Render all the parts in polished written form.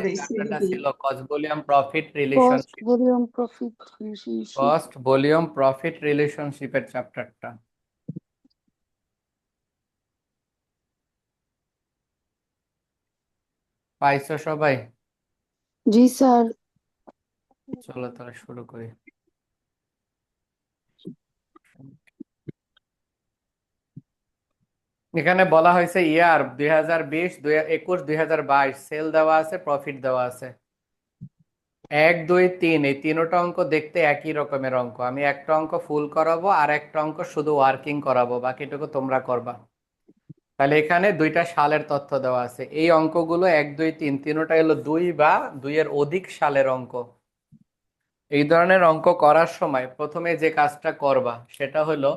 চ্যাপ্টারটা ছিল cost volume profit cost relationship. Volume profit relationship. Cost volume profit রিলেশনশিপের চ্যাপ্টারটা। পাইছো সবাই? জি স্যার। চলো তাহলে শুরু করি। এখানে বলা হয়েছে ইয়ার 2020, 2021, 2022 সেল দেওয়া আছে, প্রফিট দেওয়া আছে। 1, 2, 3 এই তিনটা অঙ্ক দেখতে একই রকমের অঙ্ক। আমি একটা অঙ্ক ফুল করাবো আর একটা অঙ্ক শুধু ওয়ার্কিং করাবো, বাকিটুকু তোমরা করবা। তাহলে এখানে দুইটা সালের তথ্য দেওয়া আছে। এই অঙ্কগুলো 1, 2, 3 তিনটা হলো 2 বা 2 এর অধিক সালের অঙ্ক। এই ধরনের অঙ্ক করার সময় প্রথমে যে কাজটা করবা সেটা হলো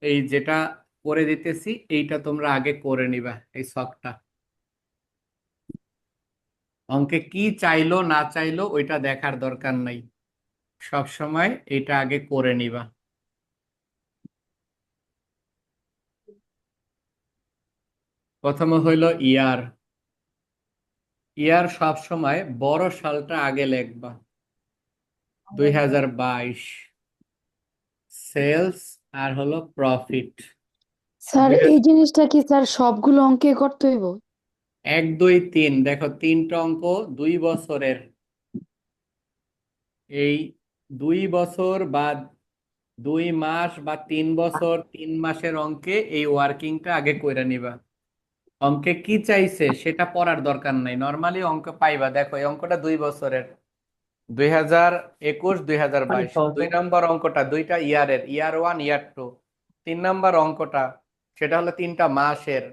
এই যেটা করে দিতেছি এইটা তোমরা আগে করে নিবা। এই ছকটা অঙ্কে কি চাইলো না চাইলো ওইটা দেখার দরকার নাই, সব সময় এটা আগে করে নিবা। প্রথমে হইল ইয়ার। ইয়ার সব সময় বড় সালটা আগে লিখবা। 2022 সেলস আর হলো প্রফিট। স্যার এই জিনিসটা কি স্যার সবগুলো অঙ্কে করতে হইব? 1, 2, 3 দেখো তিনটা অঙ্ক 2 বছরের। এই 2 বছর বা 2 মাস বা 3 বছর 3 মাসের অঙ্কে এই ওয়ার্কিংটা আগে কইরা নিবা। অঙ্কে কি চাইছে সেটা পড়ার দরকার নাই, নর্মালি অঙ্ক পাইবা। দেখো এই অঙ্কটা 2 বছরের, 2021, 2022। 2 নম্বর অঙ্কটা দুইটা ইয়ারের, ইয়ার 1, ইয়ার 2। 3 নম্বর অঙ্কটা সেটা হলো 3টা মাসের,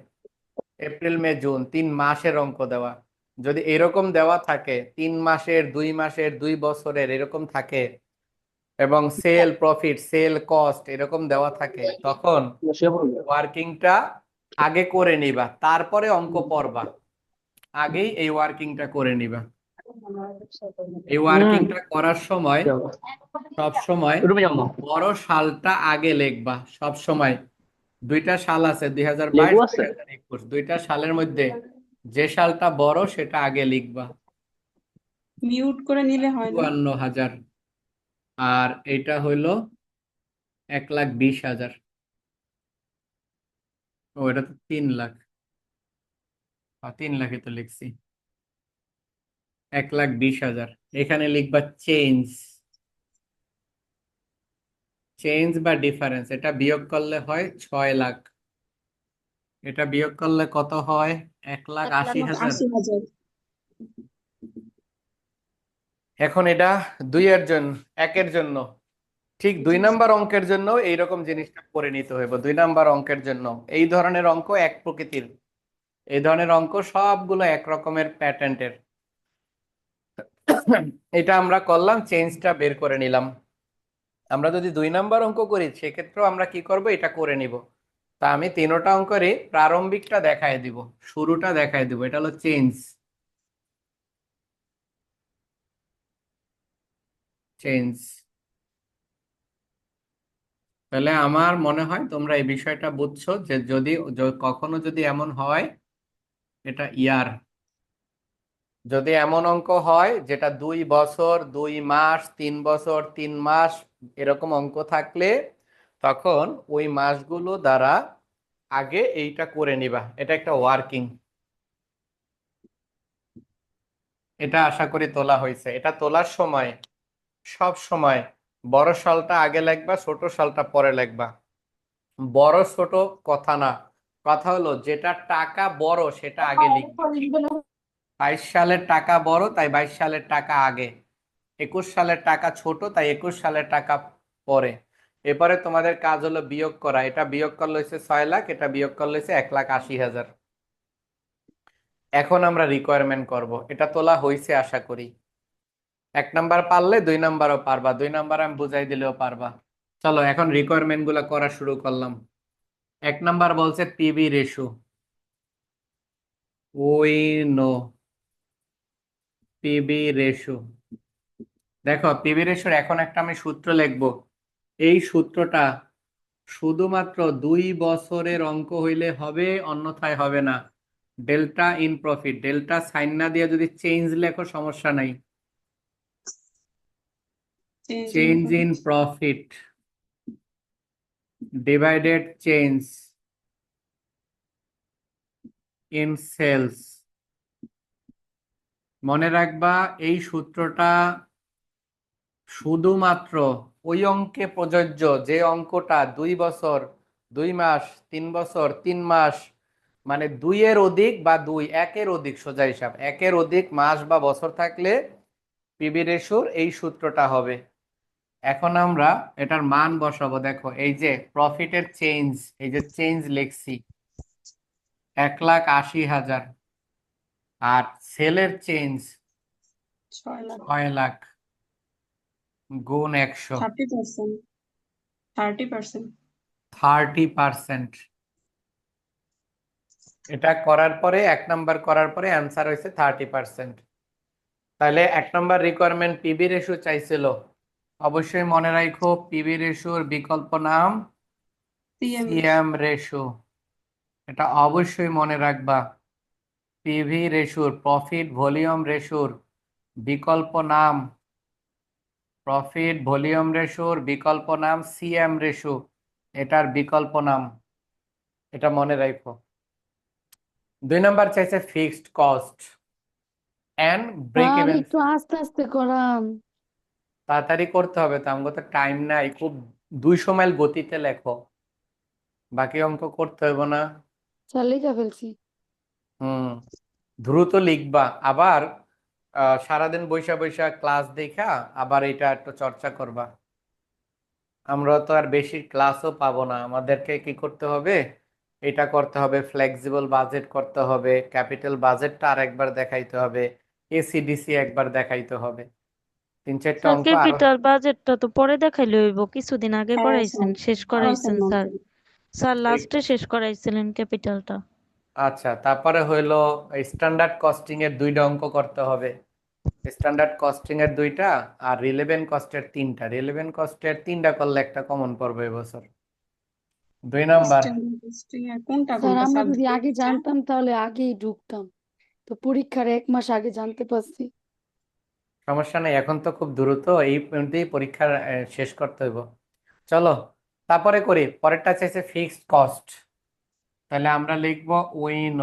এপ্রিল, মে, জুন, 3 মাসের অঙ্ক দেওয়া। যদি এরকম দেওয়া থাকে 3 মাসের, 2 মাসের, 2 বছরের এরকম থাকে এবং সেল প্রফিট, সেল কস্ট এরকম দেওয়া থাকে, তখন ওয়ার্কিংটা আগে করে নিবা, তারপরে অঙ্ক পড়বা। আগেই এই ওয়ার্কিংটা করে নিবা। এই ওয়ার্কিংটা করার সময় সব সময় বড় সালটা আগে লিখবা। সব সময় দুইটা সাল আছে, 2022, 2021, দুইটা সালের মধ্যে যে সালটা বড় সেটা আগে লিখবা। মিউট করে নিলে হয় না? 52,000 আর এটা হইলো 1,20,000। ও এটা তো 3 লাখ। 3 লাখই তো লিখছি। 1,20,000 এখানে লিখবা চেঞ্জ। চেঞ্জ বা ডিফারেন্স, এটা বিয়োগ করলে হয় 6 লাখ। এটা বিয়োগ করলে কত হয়? 1,80,000। 80,000। এখন এটা 1 জন্য ঠিক 2 নাম্বার অঙ্কের জন্য এইরকম জিনিসটা করে নিতে হইব। 2 নাম্বার অঙ্কের জন্য এই ধরনের অঙ্ক এক প্রকৃতির, এই ধরনের অঙ্ক সবগুলো এক রকমের প্যাটার্নের। এটা আমরা করলাম, চেঞ্জটা বের করে নিলাম। আমরা যদি 2 নাম্বার অঙ্ক করি সেক্ষেত্রেও আমরা কি করব, এটা করে নিব। তা আমি তিনটা অঙ্কেরই প্রারম্ভিকটা দেখায় দিব, শুরুটা দেখায় দিব। এটা হলো চেঞ্জ। চেঞ্জ। তাহলে আমার মনে হয় তোমরা এই বিষয়টা বুঝছো যে যদি কখনো যদি এমন হয়, এটা ইয়ার, যদি এমন অঙ্ক হয় যেটা 2 বছর 2 মাস 3 বছর 3 মাস এরকম অঙ্ক থাকলে তখন ওই মাসগুলো দ্বারা আগে এইটা করে নিবা। এটা একটা ওয়ার্কিং। এটা আশা করি তোলা হয়েছে। এটা তোলার সময় সব সময় বড় সালটা আগে লিখবা, ছোট সালটা পরে লিখবা। বড় ছোট কথা না, কথা হলো যেটা টাকা বড় সেটা আগে লিখবা। 22 সালের টাকা বড় তাই 22 সালের টাকা আগে, 21 সালের টাকা ছোট তাই 21 সালের টাকা পরে। এরপরে তোমাদের কাজ হলো বিয়োগ করা। এটা বিয়োগ করলে হচ্ছে 6 লাখ, এটা বিয়োগ করলে হচ্ছে 1,80,000। এখন আমরা রিকোয়ারমেন্ট করব। এটা তোলা হয়েছে আশা করি। 1 নাম্বার পারলে 2 নাম্বারও পারবা, 2 নাম্বার আমি বুঝাই দিলেও পারবা। চলো এখন রিকোয়ারমেন্ট গুলা করা শুরু করলাম। 1 নাম্বার বলছে PB ratio. We know PB ratio. দেখো পিবি রেশিওর এখন একটা আমি সূত্র লিখবো। এই সূত্রটা শুধুমাত্র 2 বছরের অঙ্ক হইলে হবে, অন্যথায় হবে না। Delta in profit, delta sign না দিয়ে যদি চেঞ্জ লেখো সমস্যা নাই। Change in profit divided change in sales. মনে রাখবা এই সূত্রটা শুধুমাত্র ওই অঙ্কে প্রযোজ্য যে অঙ্কটা 2 বছর 2 মাস, 3 বছর 3 মাস, মানে 2-এর অধিক বা 1-এর অধিক, সোজা হিসাব 1-এর অধিক মাস বা বছর থাকলে পিবি রেশিওর এই সূত্রটা হবে। এখন আমরা এটার মান বসাবো। দেখো এই যে প্রফিটের চেঞ্জ, এই যে চেঞ্জ লিখছি 1,80,000, আর সেলের চেঞ্জ 6 লাখ। 6 লাখ গুণ 100, 30%। 30%। 30%। এটা করার পরে 1 নাম্বার করার পরে অ্যান্সার হয়েছে 30%। তাহলে 1 নাম্বার রিকোয়ারমেন্ট পিবি রেশিও চাইছিল। অবশ্যই মনে রাখো পিবি রেশিওর বিকল্প নাম সিএম। সিএম রেশিও, এটা অবশ্যই মনে রাখবা। পিভি রেশিওর, প্রফিট ভলিউম রেশিওর বিকল্প নাম, প্রফিট ভলিউম রেশিওর বিকল্প নাম সিএম রেশিও, এটার বিকল্প নাম, এটা মনে রাখো। 2 নাম্বার চাইছে fixed cost and break sir even. একটু আস্তে আস্তে করান। তাড়াতাড়ি করতে হবে তো, আমাকে তো টাইম নাই, খুব 200 মাইল গতিতে লেখো, বাকি অঙ্ক করতে হবে না। স্যার লিখে ফেলছি। হুম, দ্রুত লিখবা। আবার সারাদিন বৈশা বৈশা ক্লাস দেখা আবার এটা একটু চর্চা করবা। আমরা তো আর বেশি ক্লাসও পাবো না, আমাদেরকে কি করতে হবে, এটা করতে হবে, ফ্লেক্সিবল বাজেট করতে হবে, ক্যাপিটাল বাজেটটা আর একবার দেখাইতে হবে, এসিডিসি একবার দেখাইতে হবে, 3-4টা স্যার অঙ্ক আরো। ক্যাপিটাল বাজেটটা তো পরে দেখাইলে হইব, কিছুদিন আগে হ্যাঁ করাইছেন, স্যার। শেষ করাইছেন স্যার। স্যার এই- লাস্টে শেষ করাইছিলেন ক্যাপিটালটা। আচ্ছা, তারপরে হইলো স্ট্যান্ডার্ড কস্টিং এর 2টা অঙ্ক করতে হবে। স্ট্যান্ডার্ড কস্টিং এর 2টা আর রিলেভেন্ট কস্টের 3টা। রিলেভেন্ট কস্টের 3টা করলে একটা কমন পড়বে এবছর। 2 নাম্বার। কোনটা স্যার কোনটা আমরা যদি সাবজেক্ট? আগে জানতাম তাহলে আগেই ঢুকতাম, তো পরীক্ষার 1 মাস আগে জানতে পারছি। সমস্যা নেই, এখন তো খুব দ্রুত এই পর্যন্তই পরীক্ষা শেষ করতে হইব। চলো তারপরে করি। পরেরটা চাইছে ফিক্সড কস্ট, তাহলে আমরা লিখব উইন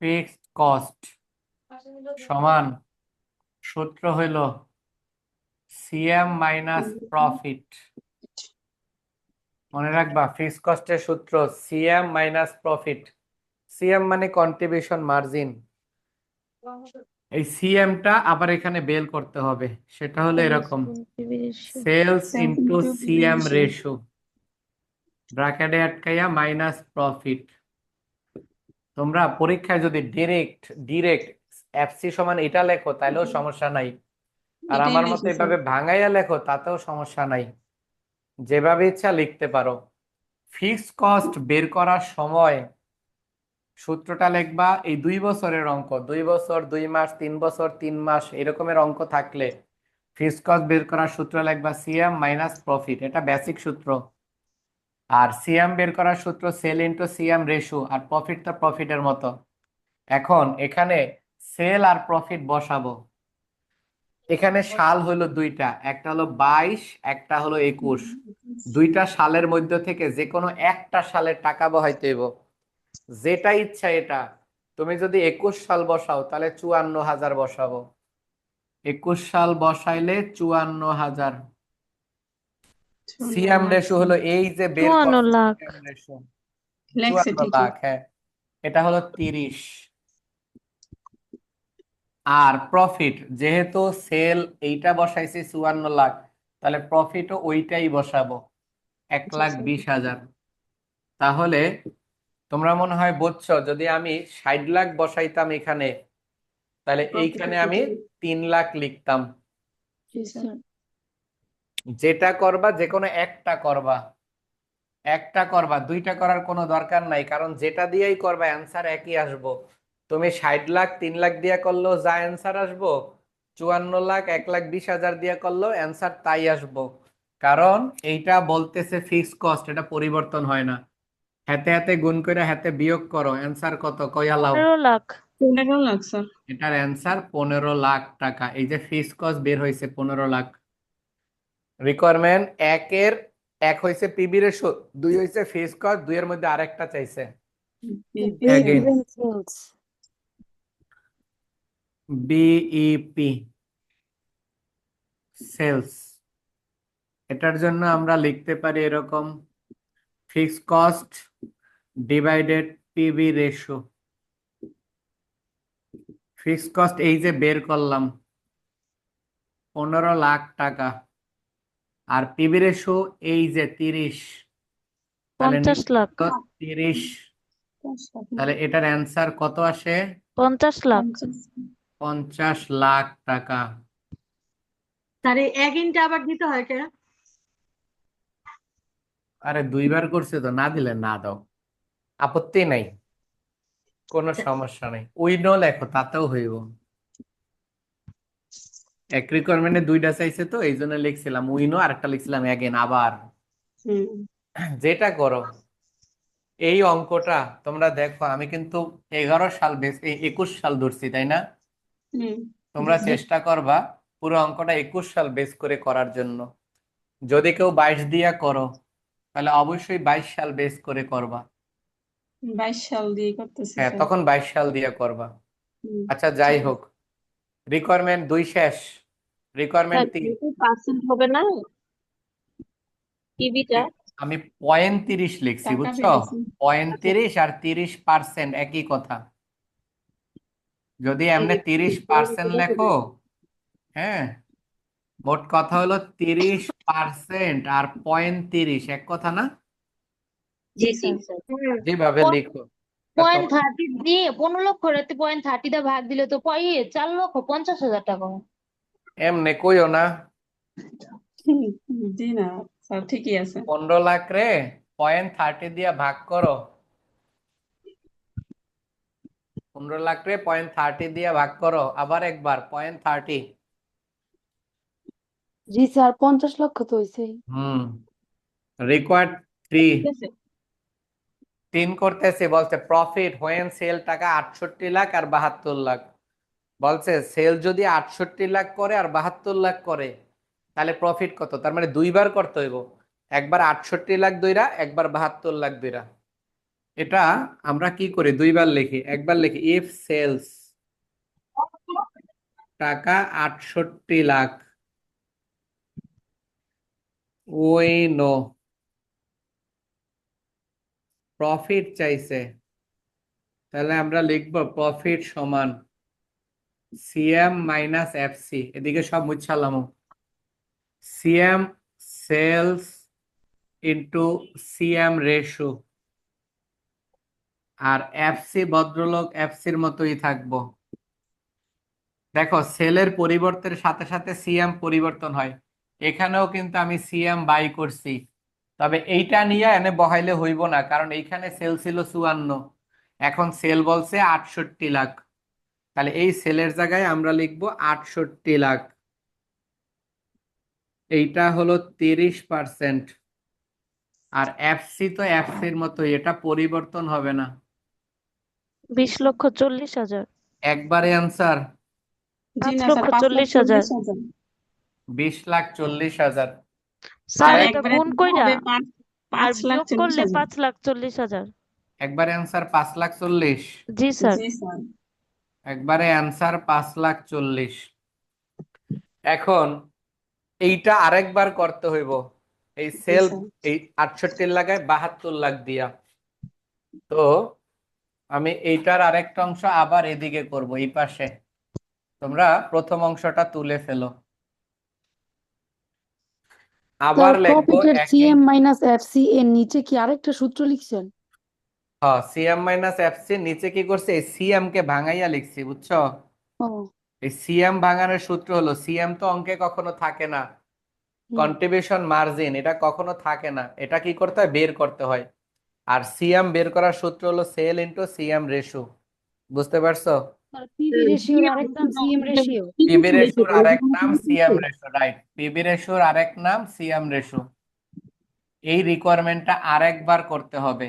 ফিক্সড কস্ট সমান, সূত্র হইল সিএম মাইনাস প্রফিট। মনে রাখবা ফিক্সড কস্টের সূত্র সিএম মাইনাস প্রফিট। সিএম মানে কন্ট্রিবিউশন মার্জিন, এই সিএমটা আবার এখানে বের করতে হবে, সেটা হলো এরকম সেলস ইনটু সিএম রেশিও, ব্র্যাকেটে আটকাইয়া মাইনাস প্রফিট। তোমরা পরীক্ষায় যদি ডিরেক্ট ডিরেক্ট এফসি সমান এটা লেখো তাহলেও সমস্যা নাই, আর এটাই আমার মতো লিখি স্যার। এভাবে ভাঙাইয়া লেখো তাতেও সমস্যা নাই, যেভাবে ইচ্ছা লিখতে পারো। ফিক্সড কস্ট বের করার সময় সূত্রটা লিখবা এই 2 বছরের অঙ্ক, 2 বছর 2 মাস, 3 বছর 3 মাস এরকমের অঙ্ক থাকলে ফিক্সড কস্ট বের করার সূত্র লিখবা সিএম মাইনাস প্রফিট, এটা বেসিক সূত্র। আর সিএম বের করার সূত্র সেল ইনটু সিএম রেশিও, আর প্রফিট তো প্রফিটের মতো। এখন এখানে সেল আর প্রফিট বসাবো। এখানে সাল হলো 2টা, একটা হলো 22, একটা হলো 21। 2টা সালের মধ্যে থেকে যে কোনো একটা সালের টাকা বহাইতে হইব, যেটা ইচ্ছা এটা। তুমি যদি 21 সাল বসাও তাহলে 54,000 বসাবো, 21 সাল বসাইলে 54,000। সিএম রেশিও হলো এই যে বের 54 করছো লাখ। সিএম রেশিও, লেখছে 54 ঠিকই। লাখ, হ্যাঁ এটা হলো 30। আর প্রফিট যেহেতু সেল এইটা বসাইছি 54 লাখ, তাহলে প্রফিটও ওইটাই বসাবো 1,20,000। তাহলে তোমরা মনে হয় বুঝছো, যদি আমি 60 লাখ বসাইতাম এখানে, তাহলে এইখানে আমি 3 লাখ লিখতাম। জি স্যার। যেটা করবা যে কোনো একটা করবা, একটা করবা, 2টা করার কোনো দরকার নাই, কারণ যেটা দিয়েই করবা অ্যান্সার একই আসবো। তুমি 60 লাখ 3 লাখ দিয়া করলেও যা অ্যান্সার আসবো, 54 লাখ 1,20,000 দিয়া করলেও অ্যান্সার তাই আসবো, কারণ এইটা বলতেছে ফিক্সড কস্ট, এটা পরিবর্তন হয় না। হাতে হাতে গুণ করে হাতে বিয়োগ করো, অ্যান্সার কত কইয়া লাও। 15 লাখ। 15 লাখ স্যার। এটার অ্যান্সার 15 লাখ টাকা। এই যে ফিক্স কস্ট বের হয়েছে 15 লাখ। রিকোয়ারমেন্ট একের এক হয়েছে পিবি রেশো, 2 হয়েছে ফিক্স কস্ট, 2 এর মধ্যে আরেকটা চাইছে BP break Again. even sales. BEP sales. এটার জন্য আমরা লিখতে পারি এরকম, fix cost divided PB ratio. Fix cost এই যে বের করলাম 15 লাখ টাকা, আর পিবি রেশো এই যে 30, তাহলে 50 লাখ। 30, 50 লাখ। তাহলে এটার অ্যান্সার কত আসে? 50 লাখ। 50 লাখ টাকা। স্যার এই এগেইনটা আবার দিতে হয় কেন? আরে 2বার করছে তো, না দিলে না দাও, আপত্তি নাই, কোনো সমস্যা নেই। উইনো লেখো তাতেও হইব। এক রিকোয়ারমেন্টে 2টা চাইছে তো এই জন্য লিখছিলাম উইনো, আর একটা লিখছিলাম অ্যাগেন আবার। হুম। যেটা করো এই অঙ্কটা তোমরা দেখো, আমি কিন্তু 11 সাল 21 সাল ধরছি, তাই না? হুম। তোমরা চেষ্টা করবা পুরো অঙ্কটা 21 সাল বেস করে করার জন্য। যদি কেউ 22 দিয়া করো তাহলে অবশ্যই 22 সাল বেস করে করবা। 22 সাল দিয়ে করতেছি হ্যাঁ, স্যার। তখন 22 সাল দিয়া করবা। হুম। আচ্ছা যাই হোক, রিকোয়ারমেন্ট 2 শেষ, রিকোয়ারমেন্ট 3। পার্সেন্ট হবে না টিভিটা? আমি 35 লিখছি, টাকা বুঝছো? বেড়েছে। 35 আর 30% একই কথা। যদি এমনি 30% লেখো, হ্যাঁ, মোট কথা হলো 30% আর 35 এক কথা না? জি স্যার। যেভাবে লিখো। তা পয়েন্ট 30 দিয়ে 15 লক্ষ রাতে পয়েন্ট 30 দা ভাগ দিলে তো 4,50,000 টাকা হয়। এমনি কইও না, জি না স্যার, ঠিকই আছে। 15 লাখ রে 0.30 দিয়া ভাগ করো। 15 লাখ রে 0.30 দিয়া ভাগ করো, আবার একবার 0.30। জি স্যার 50 লক্ষ তো হয়েছেই। রিকোয়ার্ড 3। ঠিক আছে। 3 করতেছে, বলছে প্রফিট হোয়েন সেল টাকা 68 লাখ আর 72 লাখ। বলছে সেল যদি 68 লাখ করে আর 72 লাখ করে তাহলে প্রফিট কত? তার মানে 2বার করতে হইব, একবার 68 লাখ দইরা, একবার 72 লাখ দইরা। এটা আমরা কি করি, 2বার লিখি। একবার লিখি ইফ সেলস টাকা 68 লাখ, ওই নো প্রফিট চাইছে, তাহলে আমরা লিখব প্রফিট সমান সিএম মাইনাস এফসি। এদিকে সব মুছালাম, CM sales into CM ratio, আর এফসি ভদ্রলোক এফসির মতোই থাকবো। দেখো সেলের পরিবর্তনের সাথে সাথে সিএম পরিবর্তন হয়, এখানেও কিন্তু আমি সিএম বাই করছি, তবে এইটা নিয়ে এনে বহাইলে হইব না, কারণ এইখানে সেল ছিল 54, এখন সেল বলছে 68 লাখ, তাহলে এই সেলের জায়গায় আমরা লিখবো 68 লাখ। এইটা হলো 30%, আর এফসি তো এফসির মতো, এটা পরিবর্তন হবে না। 20,40,000। একবারে অ্যান্সার জি না 5 স্যার, লক্ষ 5,40,000। 20,40,000। স্যার আর এটা একবারে গুণ দিতে কইরা হবে আর 5,40,000। বিয়োগ করলে 5,40,000। একবারে অ্যান্সার 5,40,000। জি স্যার। জি স্যার। একবারে অ্যান্সার 5,40,000। এখন এইটা আরেকবার করতে হইব, এই জি সেল স্যার। এই 68 লাগায় 72 লাখ দিয়া। তো আমি এইটার আরেকটা অংশ আবার এদিকে করব, এই পাশে। তোমরা প্রথম অংশটা তুলে ফেলো, আবার স্যার লিখবো প্রফিটের একই। সিএম মাইনাস এফসি এর নিচে কি আরেকটা সূত্র লিখছেন? হ্যাঁ, সিএম মাইনাস এফসি নিচে কি করছে, এই সিএম কে ভাঙাইয়া লিখছি, বুঝছো? ও এই সিএম ভাঙানোর সূত্র হলো, সিএম তো অঙ্কে কখনো থাকে না, কন্ট্রিবিউশন মার্জিন, এটা কখনো থাকে না, এটা কি করতে হয়, বের করতে হয়। আর সিএম বের করার সূত্র হলো সেল ইনটু সিএম রেশিও। বুঝতে পারছো? পিবি রেশিওর আরেক নাম সিএম রেশিও। পিবি রেশিওর আরেক নাম সিএম রেশিও, রাইট, পিবি রেশিওর আরেক নাম সিএম রেশিও। এই রিকোয়ারমেন্টটা আরেকবার করতে হবে,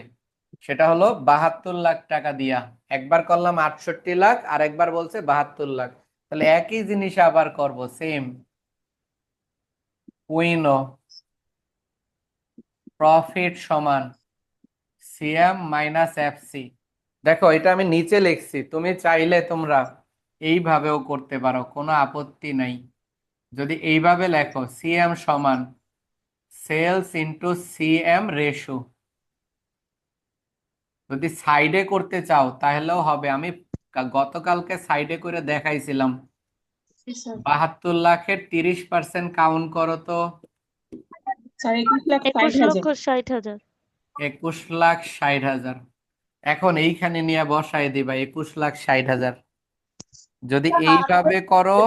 সেটা হলো 72 লাখ টাকা দিয়া। একবার করলাম 68 লাখ, আর একবার বলছে 72 লাখ। তাহলে একই জিনিস আবার করব, সেম। উইনো প্রফিট সমান সিএম মাইনাস এফসি। দেখো, এটা আমি নিচে লিখছি, তুমি চাইলে তোমরা এইভাবেও করতে পারো, কোনো আপত্তি নাই। যদি এইভাবে লেখো, সিএম সমান সেলস ইন্টু সিএম রেশো। যদি সাইডে করতে চাও তাহলেও হবে। আমি গতকালকে সাইডে করে দেখাইছিলাম। জি স্যার। 72 লাখের 30% কাউন্ট করো তো। স্যার 21,60,000। 21,60,000। 21,60,000। এখন এইখানে নিয়ে বসাই দিবা 21,60,000। যদি এইভাবে করো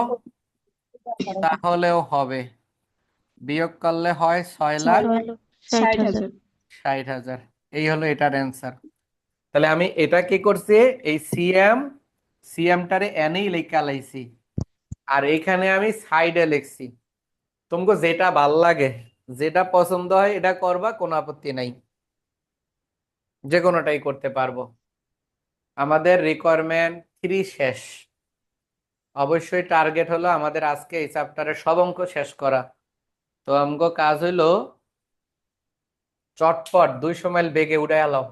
তাহলেও হবে। বিয়োগ করলে হয় 6,60,000। 6,60,000। এই হলো এটার অ্যান্সার। তাহলে আমি এটা কি করছি, এই সিএমটারে এনেই লেখা লাইছি, আর এখানে আমি সাইডে লিখছি। তোমাকে যেটা ভাল লাগে, যেটা পছন্দ হয় এটা করবা, কোনো আপত্তি নাই, যে কোনোটাই করতে পারবো। আমাদের রিকোয়ারমেন্ট 3 শেষ। অবশ্যই টার্গেট হলো আমাদের আজকে এই চ্যাপ্টারের সব অঙ্ক শেষ করা। তো আমগো কাজ হইলো চটপট 200 মাইল বেগে উড়ে এলাম।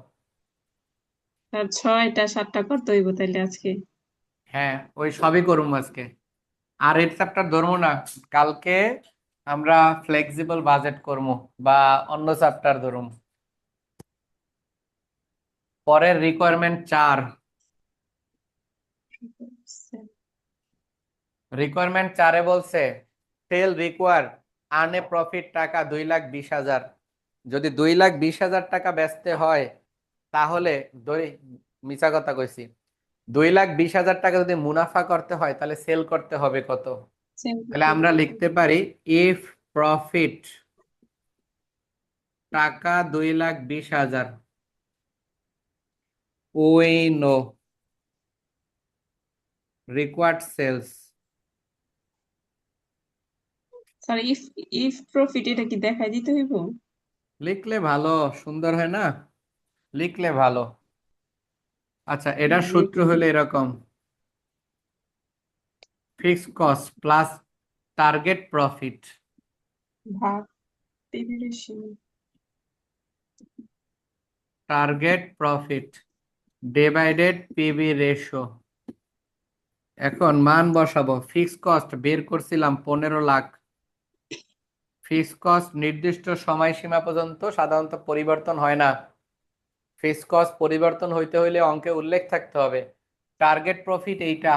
স্যার 6টা 7টা করতে হইব তাইলে আজকে। হ্যাঁ, ওই সবই করুম আজকে। আর এই চ্যাপ্টার ধরবো না, কালকে আমরা ফ্লেক্সিবল বাজেট করবো বা অন্য চ্যাপ্টার ধরুম। পরের রিকোয়ারমেন্ট 4। রিকোয়ারমেন্ট 4-এ বলছে sell require earn a profit টাকা 2,20,000। যদি 2,20,000 টাকা বেচতে হয় তাহলে মিছা কথা কইছি, 2,20,000 টাকা যদি মুনাফা করতে হয় তাহলে সেল করতে হবে কত? তাহলে আমরা লিখতে পারি ইফ প্রফিট টাকা 2,20,000, we know required sales. Sir if profit এটা কি দেখাই দিতে হইব? লিখলে ভালো, সুন্দর হয় না? লিখলে ভালো। আচ্ছা, এটার সূত্র হলো এরকম, fixed cost plus target profit ভাগ PV ratio. Target profit divided PB ratio. এখন মান বসাবো। ফিক্সড কস্ট বের করছিলাম 15 লাখ। ফিক্সড কস্ট নির্দিষ্ট সময়সীমা পর্যন্ত সাধারণত পরিবর্তন হয় না। ফিক্সড কস্ট পরিবর্তন হইতে হইলে অঙ্কে উল্লেখ থাকতে হবে। টার্গেট প্রফিট এইটা,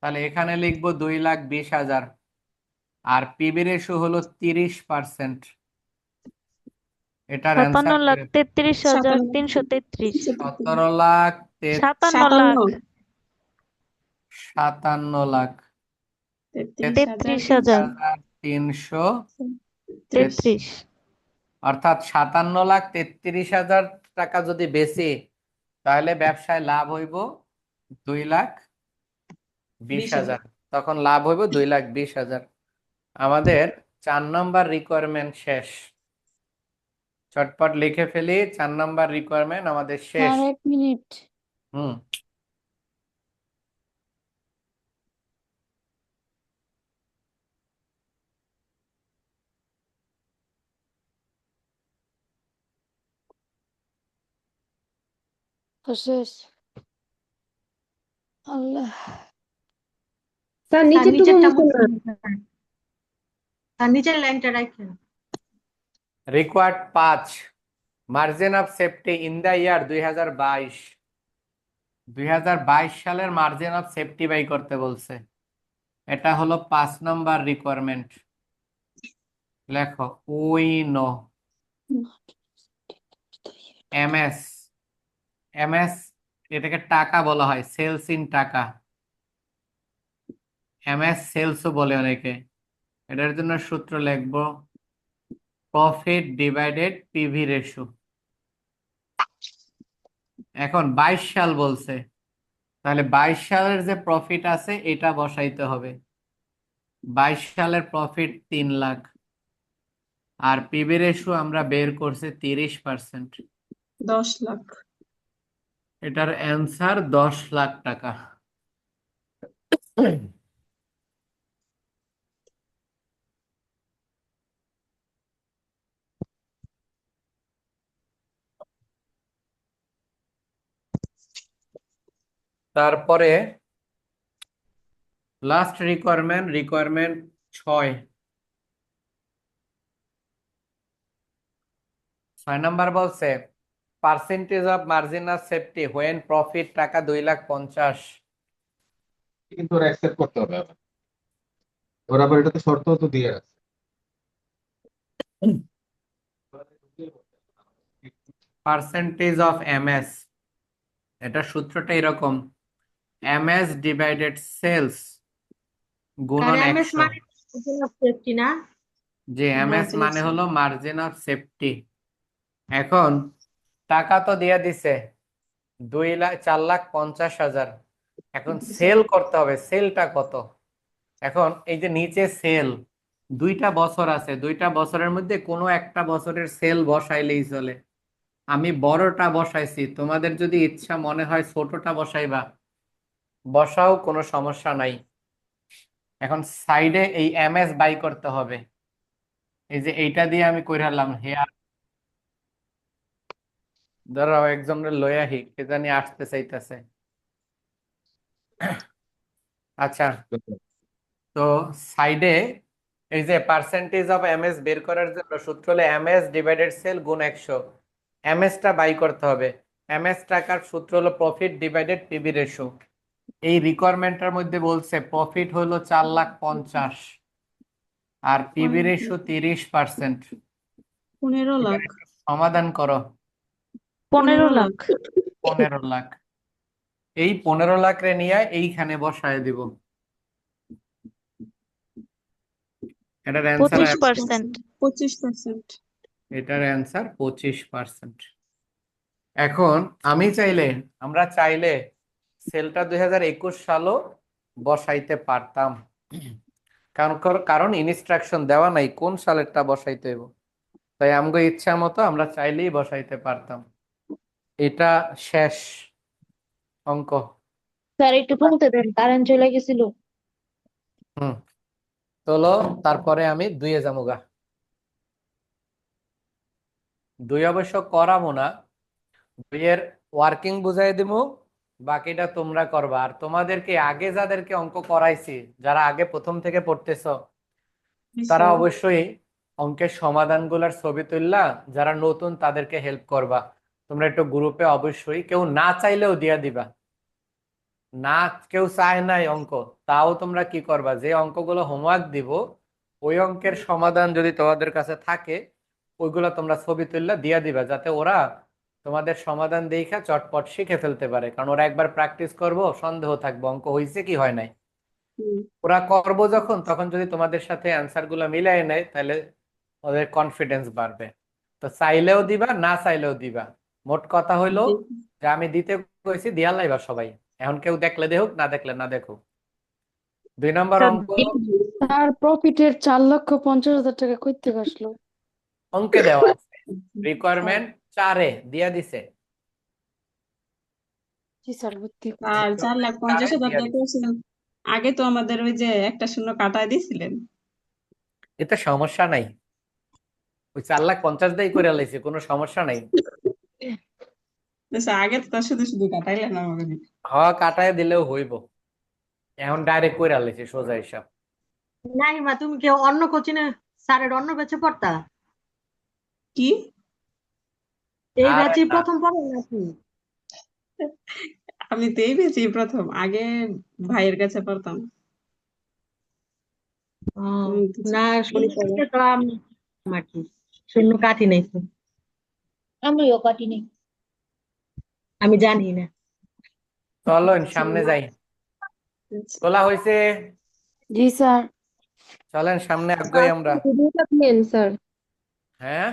তাহলে এখানে লিখবো 2,20,000, আর পিবি রেশিও হলো 30%। এটার অ্যান্সার 57,33,333। 17,57,333। 57,33,333। অর্থাৎ 57,33,000 টাকা যদি বেশি, তাহলে ব্যবসায় লাভ হইব 2,20,000। তখন লাভ হইব 2,20,000। আমাদের 4 নম্বর রিকোয়ারমেন্ট শেষ। চটপট লিখে ফেলি, 4 নম্বর রিকোয়ারমেন্ট আমাদের শেষ। Sir 1 minute. হুম। তো শেষ। আল্লাহ, স্যার স্যার নিচেরটা মুছে মুছে না। স্যার নিচের লাইনটা রাখেন। Required 5 margin of safety in the year 2022। 2022 সালের মার্জিন অফ সেফটি বাই করতে বলছে। এটা হলো 5 নম্বর রিকোয়ারমেন্ট। লেখো উই নো এমএস। এমএস এটাকে টাকা বলা হয়, সেলস ইন টাকা। এমএস সেলসও বলে অনেকে। এটার জন্য সূত্র লিখবো প্রফিট ডিভাইডেড পিভি রেশিও। এখন 22 সাল বলছে, তাহলে 22 সালের যে প্রফিট আছে এটা বসাইতে হবে। 22 সালের প্রফিট 3 লাখ, আর পিভি রেশিও আমরা বের করছি 30%। 10 লাখ। এটার অ্যান্সার 10 লাখ টাকা। তারপরে লাস্ট রিকোয়ারমেন্ট 6 নম্বর বলছে percentage of margin of safety when profit টাকা 2,50,000। কিন্তু ওরা অ্যাকসেপ্ট করতে হবে আবার। ওরা আবার এটাতে শর্ত তো দিয়ে রাখছে। পার্সেন্টেজ অফ এমএস, এটা সূত্রটা এরকম, এমএস ডিভাইডেড সেলস আর গুণন এমএস 100। মানে সেফটি না? যে এমএস Margin of মানে হলো safety। Margin of safety. এখন টাকা তো দিয়ে দিছে 4,50,000। এখন সেল করতে হবে, সেলটা কত? এখন এই যে নিচে সেল 2টা বছর আছে, 2টা বছরের মধ্যে কোনো একটা বছরের সেল বসাইলেই চলে। আমি বড়টা বসাইছি, তোমাদের যদি ইচ্ছা মনে হয় ছোটটা বসাইবা, বসাও, কোনো সমস্যা নাই। এখন সাইডে এই এমএস বাই করতে হবে। এই যে এইটা দিয়ে আমি কইরালাম হেয়ার, ধরো একজনের লয়াহি কে জানি আসতে চাইতেছে। আচ্ছা, তো সাইডে এই যে পার্সেন্টেজ অফ এমএস বের করার জন্য সূত্র হলো এমএস ডিভাইডেড সেল গুণ 100। এমএস টা বাই করতে হবে। এমএস টাকার সূত্র হলো প্রফিট ডিভাইডেড পিবি রেশিও। এই রিকোয়ারমেন্টের মধ্যে বলছে প্রফিট হলো 4,50,000 আর পিবি রেশিও 30%। 15 লাখ। সমাধান করো। 15 লাখ। 15 লাখ। এই 15 লাখ রে নিয়ে এইখানে বসায় দিব। এটার অ্যান্সার 25%। 25%। এটার অ্যান্সার 25%। এখন আমরা চাইলে সেলটা 2021 সালও বসাইতে পারতাম, কারণ ইনস্ট্রাকশন দেওয়া নাই কোন সালেরটা বসাইতে হইব। তাই আমগো ইচ্ছা মতো আমরা চাইলেই বসাইতে পারতাম। এটা শেষ অঙ্ক। স্যার একটু তুলতে দেন, কারেন্ট চলে গেছিল। হুম, চলো তারপরে আমি 2-এ যামুগা। 2 অবশ্য করাবো না, 2-এর ওয়ার্কিং বুঝাই দিব, বাকিটা তোমরা করবা। আর তোমাদেরকে আগে যাদেরকে অঙ্ক করাইছি, যারা আগে প্রথম থেকে পড়তেছো, তারা স্যার। অবশ্যই অঙ্কের সমাধানগুলোর ছবি তুললা, যারা নতুন তাদেরকে হেল্প করবা। তোমরা একটু গ্রুপে অবশ্যই, কেউ না চাইলেও দিয়া দিবা। না, কেউ চায় নাই অঙ্ক, তাও তোমরা কি করবা, যে অঙ্কগুলো হোমওয়ার্ক দিব ওই অঙ্কের সমাধান যদি তোমাদের কাছে থাকে ওইগুলো তোমরা ছবি তুললা দিয়া দিবা, যাতে ওরা তোমাদের সমাধান দেখা চটপট শিখে ফেলতে পারে। কারণ ওরা একবার প্র্যাকটিস করবো, সন্দেহ থাকবো অঙ্ক হয়েছে কি হয় নাই। ওরা করবো যখন, তখন যদি তোমাদের সাথে অ্যান্সার গুলো মিলাই নেয় তাহলে ওদের কনফিডেন্স বাড়বে। তো চাইলেও দিবা, না চাইলেও দিবা। মোট কথা হইলো যে আমি দিতে কইছি, দিয়া লাইবা সবাই। এখন কেউ দেখলে দেখুক, না দেখলে না দেখুক। 2 নম্বর অঙ্ক তার প্রফিটের 4,50,000 টাকা কই থেকে আসলো? অঙ্কে দেওয়া আছে, রিকোয়ারমেন্ট 4-এ দিয়া দিছে। জি স্যার, ভর্তি আর 4,50,000 দিয়া টাকা দিছে। ছিল। আগে তো আমাদের ওই যে একটা শূন্য কাটায় দিছিলেন। এতে সমস্যা নাই, ওই 4,50,000 দিয়ে করে লাইছে, কোনো সমস্যা নাই। আচ্ছা, আগে তো তার শুধু শুধু কাটাইলেন আমাকে। হওয়া কাটায় দিলেও হইব, এখন ডাইরেক্ট করে লাইছে সোজা হিসাব। নাই মা, তুমি কি অন্য কোচিনে স্যারের অন্য ব্যাচে পড়তা? কি? এই আরে ব্যাচই না, প্রথম পড়ো নাকি? আমি তো এই বেঁচেই প্রথম, আগে ভাইয়ের কাছে পড়তাম। ও, আমি তো না, মনে শুনে পড়ে। তো আমি আর কি শূন্য কাটি নাই তো, আমিও কাটি নেই। আমি জানি না। চলো সামনে যাই। তোলা হয়েছে, জি স্যার। চলেন সামনে আগাই আমরা। ভিডিওটা দিয়েন স্যার, হ্যাঁ,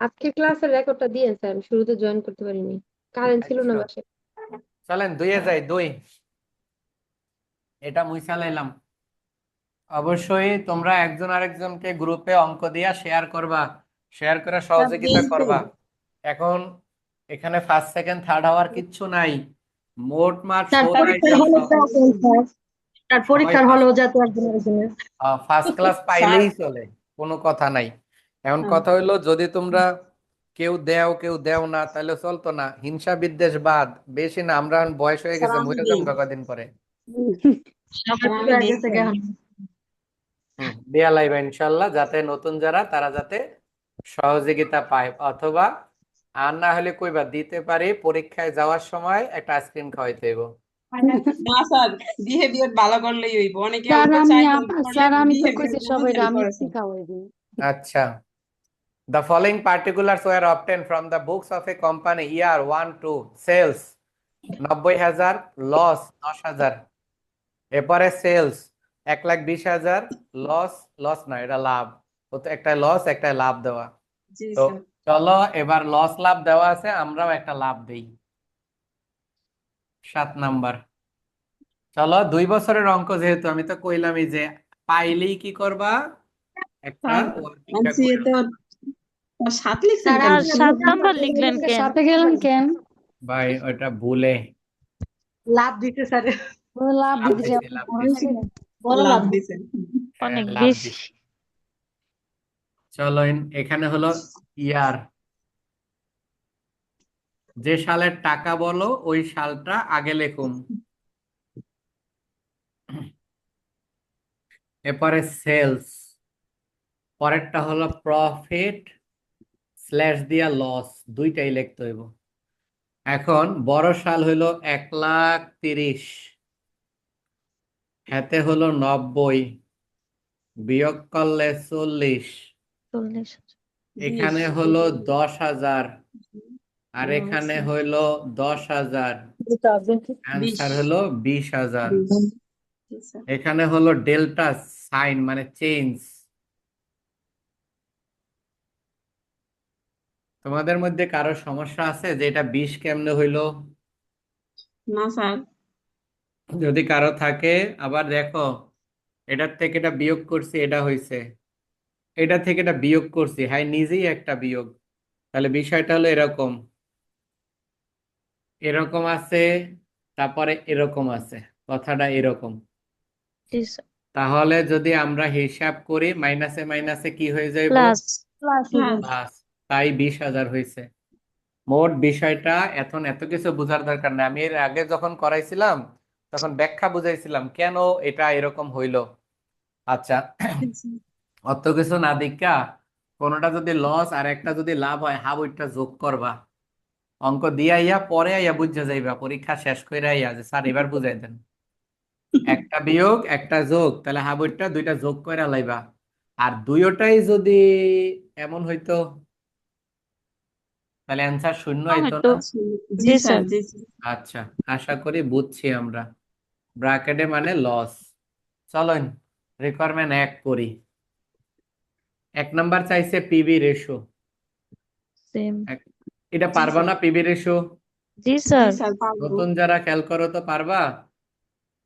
আজকের ক্লাসের রেকর্ডটা দিয়েন স্যার, আমি শুরুতে জয়েন করতে পারিনি, কারেন্ট ছিল না আচ্ছা বাসায়। চলেন 2-এ যাই। 2 এটা মুইসা লাইলাম। অবশ্যই তোমরা একজন আরেকজনকে গ্রুপে অঙ্ক দিয়া শেয়ার করবা, শেয়ার করে সহযোগিতা করবা। এখন এখানে ফার্স্ট সেকেন্ড থার্ড হওয়ার কিচ্ছু নাই, মোট মাঠ স্যার সবাই পরীক্ষার হলে চারশো। স্যার সবাই পরীক্ষার হলেও যাতে একজনের একজনের ফার্স্ট ক্লাস স্যার পাইলেই চলে, কোনো কথা নাই। এখন হ্যাঁ, কথা হইলো যদি তোমরা কেউ দেও না তাহলে চলতো না, হিংসা বিদ্বেষ বাদ, বেশি না, আমরা এখন বয়স হয়ে স্যার গেছে, আমি মরে দিই যাবো কদিন পরে। সবাই স্যার আমি হয়ে দিই গেছে স্যার। এখন। দেয়া লাগবে ইনশাল্লাহ, যাতে নতুন যারা তারা যাতে সহযোগিতা পায়, অথবা আর না হলে কইবা দিতে পারি, পরীক্ষায় যাওয়ার সময় একটা আইসক্রিম খাওয়াইতে হইব। না স্যার, বিহেভিয়ার ভালো করলেই হইব। অনেকে স্যার আমাকে আমি চাইলেন করলে স্যার আমি তো বিহেভিয়ার কইছি গুলো সবাই ফেল আমি করেছেন। খাওয়াই দিই। আচ্ছা, the following particulars were obtained from the books of a company year 1 2 sales 90,000, loss 10,000, এরপরে সেলস 1,20,000, লস না, এটা লাভ, ও তো একটা লস একটা লাভ দেওয়া। জি তো স্যার। চলো এবার লস লাভ দেওয়া আছে, আমরাও একটা লাভ দেই। 7 নাম্বার, চলো 2 বছরের অঙ্ক, যেহেতু আমি তো কইলামই যে পাইলেই কি করবা, একটা স্যার ওয়ার্কিংটা আনছি করে। তো 7 লিখছেন স্যার কেন? আপনি স্যার 7 দুই নাম্বার নাম্বার লিখলেন কেন? সাথে গেলেন কেন? ভাই ওটা ভুলে লাভ দিতে স্যার, ও লাভ লাভ দিতে দিছি, লাভ দিছি। বড় লাভ লাভ দিছেন। হ্যাঁ, অনেক লাভ বেশি। দিছি। চলো এখানে হলো ইয়ার, যে সালের টাকা বলো ওই সালটা আগে লিখুন। এরপরে সেলস, পরেরটা হলো প্রফিট স্ল্যাশ দিয়া লস, দুইটাই লিখতে হইব। এখন বড় সাল হইলো 1,30,000, হাতে হলো 90, বিয়োগ করলে 40, 40। এখানে 20 হলো 10,000, আর এখানে হইলো 10,000, 20 অ্যান্সার হলো 20,000। জি স্যার। এখানে হলো ডেল্টা সাইন মানে চেঞ্জ। তোমাদের মধ্যে কারো সমস্যা আছে যে এটা 20 কেমনে হইলো? না স্যার। যদি কারো থাকে, আবার দেখো, এটার থেকে এটা বিয়োগ করছি, এটা হইছে, এটা থেকে এটা বিয়োগ করছি, হ্যাঁ নিজেই একটা বিয়োগ। তাহলে বিষয়টা হলো এরকম, এরকম আছে, তারপরে এরকম আছে, কথাটা এরকম। জি স্যার। তাহলে যদি আমরা হিসাব করি, মাইনাসে মাইনাসে কি হয়ে যাইব? প্লাস। হ্যাঁ প্লাস, তাই 20,000 হয়েছে। মোট বিষয়টা এখন এত কিছু বোঝার দরকার নেই, আমি এর আগে যখন করাইছিলাম তখন ব্যাখ্যা বুঝাইছিলাম কেন এটা এরকম হইলো। আচ্ছা, অত কিছু না দেখা কোনোটা যদি লস আর একটা যদি লাভ হয়, হাফ ওইটা যোগ করবা, অঙ্ক দিয়ে আইয়া পরে আইয়া বুঝা যাইবা, পরীক্ষা শেষ করে আইয়া যে স্যার এবার বুঝাই দেন, একটা বিয়োগ একটা যোগ, তাহলে হাফ ওইটা দুইটা যোগ করে লাইবা। আর দুইটাই যদি এমন হইতো তাহলে অ্যান্সার শূন্য হইতো হয়তো। না। জি জি স্যার। স্যার। জি স্যার। আচ্ছা, আশা করি বুঝছি আমরা। ব্র্যাকেটে মানে লস। চলো রিকোয়ারমেন্ট 1 করি। 1 নাম্বার চাইছে পিবি রেশিও, সেম। এটা জি পারবা স্যার। না পিবি রেশিও? জি জি স্যার। স্যার পারবো। নতুন যারা খেয়াল করো তো পারবা?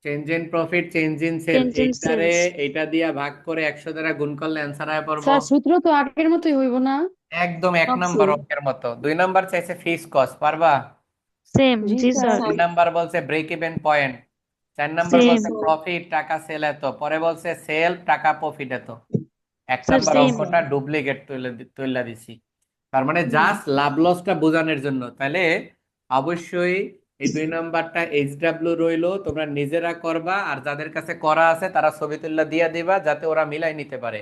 Change in profit, change in sale, change in এইটারে সেলস। এইটা দিয়া ভাগ করে 100 দ্বারা গুণ করলে অ্যান্সার আয় পড়বো। স্যার সূত্র তো আগের মতোই হইব না? একদম 1 সব নাম্বার সেম। অঙ্কের মতো। 2 নাম্বার চাইছে ফিক্স কস্ট, পারবা? সেম। জি জি স্যার। স্যার। 3 নাম্বার বলছে break even point, 4 number same. বলছে প্রফিট টাকা সেল এত, পরে বলছে সেল টাকা প্রফিট এত। 1 স্যার নাম্বার সেম। অঙ্কটা ডুপ্লিকেট তুইলা দিছি, তার মানে হুম। জাস্ট লাভ লসটা বোঝানোর জন্য। তাহলে অবশ্যই এই 2 নাম্বারটা এইচডব্লিউ রইলো, তোমরা নিজেরা করবা, আর যাদের কাছে করা আছে তারা ছবি তুল্লা দিয়া দিবা যাতে ওরা মিলাই নিতে পারে।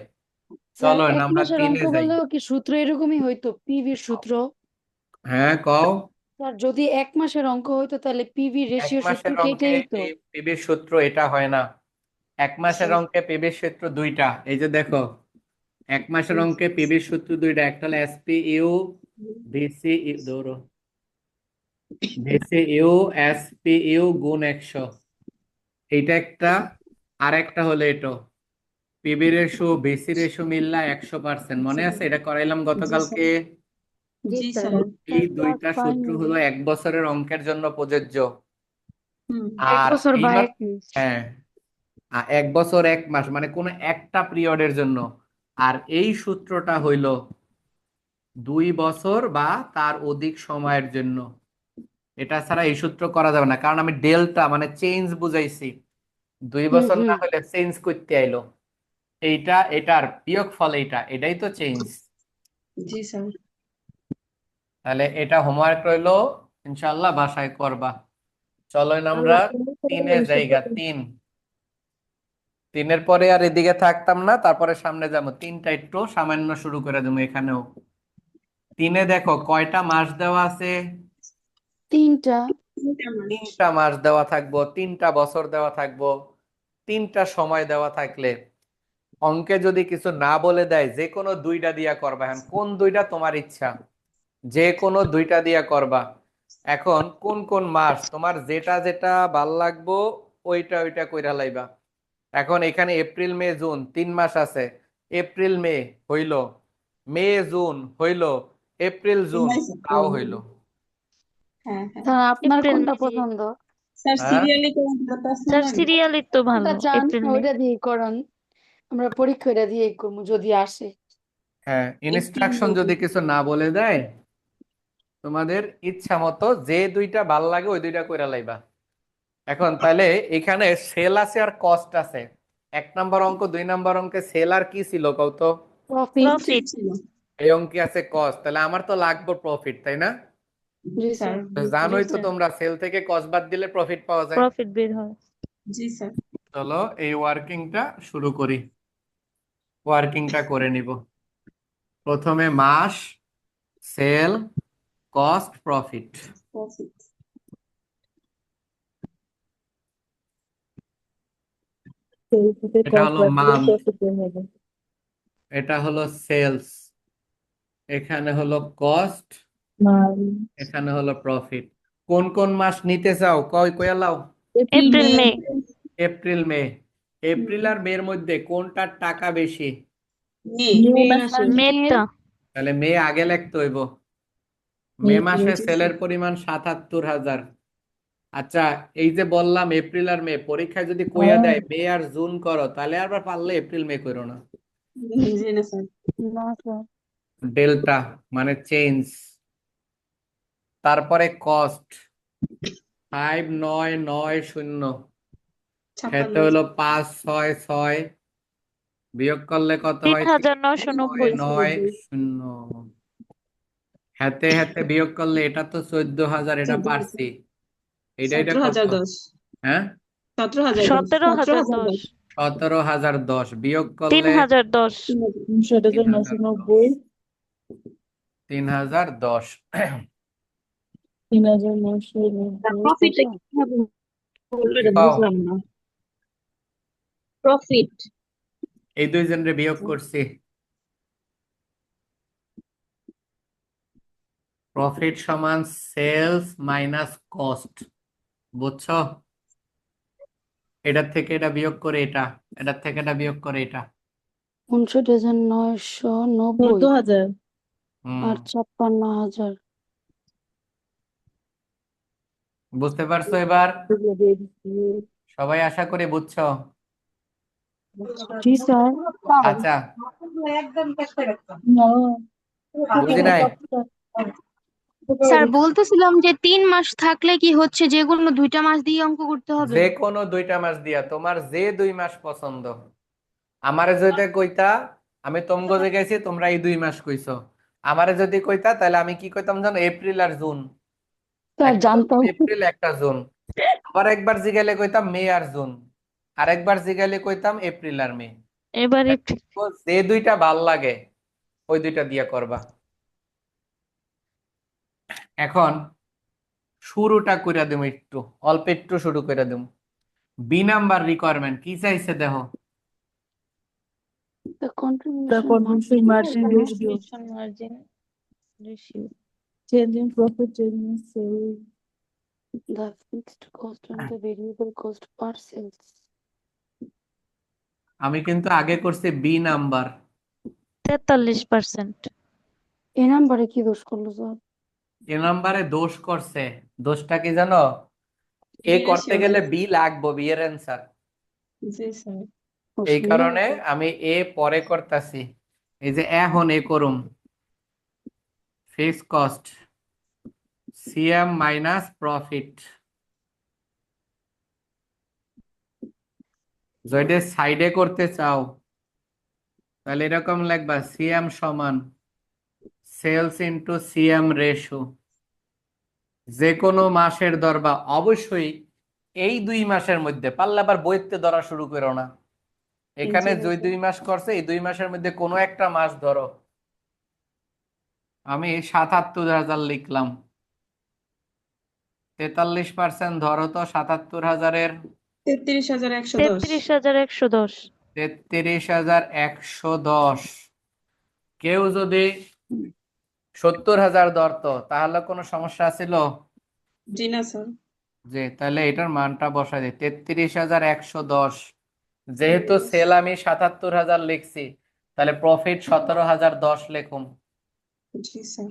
স্যার চলো এক আমরা মাসের 3 অঙ্ক এ যাই। বললেও কি সূত্র এরকমই হইতো, পিভির সূত্র? হ্যাঁ কও। স্যার যদি এক মাসের অঙ্ক হইতো তাহলে পিভি 1 রেশিও সূত্র মাসের কি অঙ্কে এটাই হইতো? পিবির সূত্র এটা হয় না। 1 মাসের অঙ্কে পিবির সূত্র দুইটা, এই যে দেখো, 1 মাসের অঙ্কে পিবির সূত্র দুইটা, একটা হলো এসপিইউ ভিসিইউ, ধরো ভিসিইউ এসপিইউ গুণ 100, এইটা একটা। আর একটা হলো এটা, পিবি রেশিও ভিসি রেশিও মিললা 100%, মনে আছে? এটা করাইলাম জি স্যার। গতকালকে। জি জি স্যার। স্যার। এই স্যার দুইটা ফাইন সূত্র হলো 1 বছরের অঙ্কের জন্য প্রযোজ্য। হুম। এক আর বছর বা এইবার, এক মাস। হ্যাঁ, 1 বছর 1 মাস মানে কোন একটা পিরিয়ডের জন্য। আর এই সূত্রটা হইল 2 বছর বা তার অধিক সময়ের জন্য। এটা ছাড়া এই সূত্র করা যাবে না, কারণ আমি ডেল্টা মানে চেঞ্জ বুঝাইছি। 2 বছর না হলে চেঞ্জ করতে আইলো, এইটা এটার বিয়োগ ফল এটাই তো চেঞ্জ। জি স্যার। তাহলে এটা হোমওয়ার্ক রইলো, ইনশাল্লাহ বাসায় করবা। চলো আমরা 3-এ জায়গা 3-এর পরে আর এদিকে থাকতাম না, তারপরে সামনে যাবো। 3টা একটু সামান্য শুরু করে দেবো এখানেও। 3-এ দেখো কয়টা মাস দেওয়া আছে? 3টা। 3টা মাস দেওয়া থাকবো, 3টা বছর দেওয়া থাকবো, 3টা সময় দেওয়া থাকলে অঙ্কে যদি কিছু না বলে দেয় যে কোনো 2টা দিয়া করবা। এখন কোন 2টা তোমার ইচ্ছা, যে কোনো 2টা দিয়া করবা। এখন কোন কোন মাস তোমার যেটা যেটা ভাল লাগবো ওইটা কইরা লাইবা। এখন এখানে এপ্রিল মে জুন 3 মাস আছে, এপ্রিল মে হইল, মে জুন হইল, এপ্রিল জুন তাও হইল। হ্যাঁ হ্যাঁ স্যার আপনার এপ্রিল কোনটা মে। পছন্দ? স্যার হ্যাঁ সিরিয়ালি কোন প্রশ্ন স্যার নেন? সিরিয়ালি তো ভালো, কোনটা চান এপ্রিল মে। ওইটা দিয়ে করান, আমরা পরীক্ষা ওইটা দিয়ে করবো যদি আসে। হ্যাঁ, ইনস্ট্রাকশন যদি কিছু না বলে দেয় তোমাদের ইচ্ছা মতো যে 2টা ভাল লাগে ওই 2টা কইরা লাইবা। এখন তাহলে এখানে সেল আছে আর কস্ট আছে। 1 নম্বর অঙ্ক 2 নম্বর অঙ্কে সেল আর কি ছিল কও তো? প্রফিট। প্রফিট। ছিল। এই অঙ্কে আছে কস্ট, তাহলে আমার তো লাগবে প্রফিট, তাই না? জি স্যার। স্যার। জানোই তো স্যার। তোমরা সেল থেকে কস্ট বাদ দিলে প্রফিট পাওয়া যায়। প্রফিট বের হয়। জি স্যার। চলো এই ওয়ার্কিংটা শুরু করি, ওয়ার্কিংটা করে নিব। প্রথমে মাস, সেল, কস্ট, প্রফিট। প্রফিট। এটা হলো মান্থ, এটা হলো সেলস, এখানে হলো কস্ট, এখানে হলো প্রফিট। কোন কোন মাস নিতে চাও কইয়া লাও? April May. April May. April আর মের মধ্যে কোনটার টাকা বেশি? মে মাসে। মেটা। তাহলে মে আগে লিখতে হইব। মে মাসে সেলের পরিমাণ 77,000। আচ্ছা, এই যে বললাম এপ্রিল আর মে, পরীক্ষায় যদি কইয়া দেয় মে আর জুন করো, তাহলে আবার পারলে এপ্রিল মে করো না। জি না স্যার। না স্যার। ডেল্টা মানে চেঞ্জ। তারপরে কস্ট 5990, খেতে 56। হলো 566, বিয়োগ করলে কত হয়? 3990। 3990। হাতে হাতে বিয়োগ করলে এটা তো 14,000, এটা পারছি। এটা 17,010। কত? হ্যাঁ, 17,010। 17,010। 17,010 বিয়োগ করলে 3010। 3,010। 3,010। প্রফিটটা কিভাবে বলবেন পাও, বুঝলাম না। প্রফিট। এই দুইজনের বিয়োগ করছি। প্রফিট সমান সেলস মাইনাস কস্ট, বুঝছো? এটার থেকে এটা বিয়োগ করে এটা, এটার থেকে এটা বিয়োগ করে এটা। 59,990 হুম, আর 56,000। বুঝতে পারছো এবার? সবাই আশা করি বুঝছো। জি স্যার। আচ্ছা, বুঝি নাই। স্যার বলতেছিলাম যে 3 মাস থাকলে কি হচ্ছে যে কোনো 2টা মাস দিয়ে অঙ্ক করতে হবে? যে কোনো 2টা মাস দিয়া, তোমার যে 2 মাস পছন্দ। আমারে যদি কইতা আমি তোমগো গেছি, তোমরা এই 2 মাস কইছো। আমারে যদি কইতা তাহলে আমি কি কইতাম জানো? এপ্রিল আর জুন। স্যার একটা বলতাম জানতাম। এপ্রিল, একটা জুন। আবার একবার জিগাইলে কইতাম মে আর জুন, আর একবার জিগাইলে কইতাম এপ্রিল আর মে। এবার এপ্রিল। যে 2টা ভাল লাগে ওই 2টা দিয়া করবা। এখন শুরুটা কইরা দেবো, একটু অল্প একটু শুরু করে দেবো। বি নাম্বার রিকোয়ারমেন্ট কি চাইছে দেখো? The contribution margin ratio. Contribution margin ratio. Changing profit, changing sales. The fixed cost and the variable cost per sales. আমি কিন্তু আগে করছি বি নাম্বার। 43%। এই নাম্বারে কি দোষ করলো স্যার? এ নাম্বারে দোষ করছে। দোষটা কি জানো? এ করতে গেলে বি লাগবো, বি এর অ্যান্সার। জি স্যার। এই কারণে আমি এ পরে করতেছি। এই যে এখন এ করুম, fixed cost CM minus profit. যদি সাইডে করতে চাও তাহলে এরকম লিখবা সিএম সমান সেলস ইন্টু সিএম রেশো। যে কোনো মাসের ধরবা, অবশ্যই এই 2 মাসের মধ্যে, পারলে আবার বইতে ধরা শুরু করো না। এখানে যে 2 মাস করছে এই 2 মাসের মধ্যে কোনো একটা মাস ধরো। আমি 77,000 লিখলাম, 43% ধরো তো 77,000-এর 33,110 33,110 33,110। কেউ যদি 70,000 ধরতো তাহলে কোনো সমস্যা ছিল? জি না স্যার। যে তাহলে এটার মানটা বসাই দিই 33,110। যেহেতু সেল আমি 77,000 লিখছি তাহলে প্রফিট 17,010 লিখুন। জি স্যার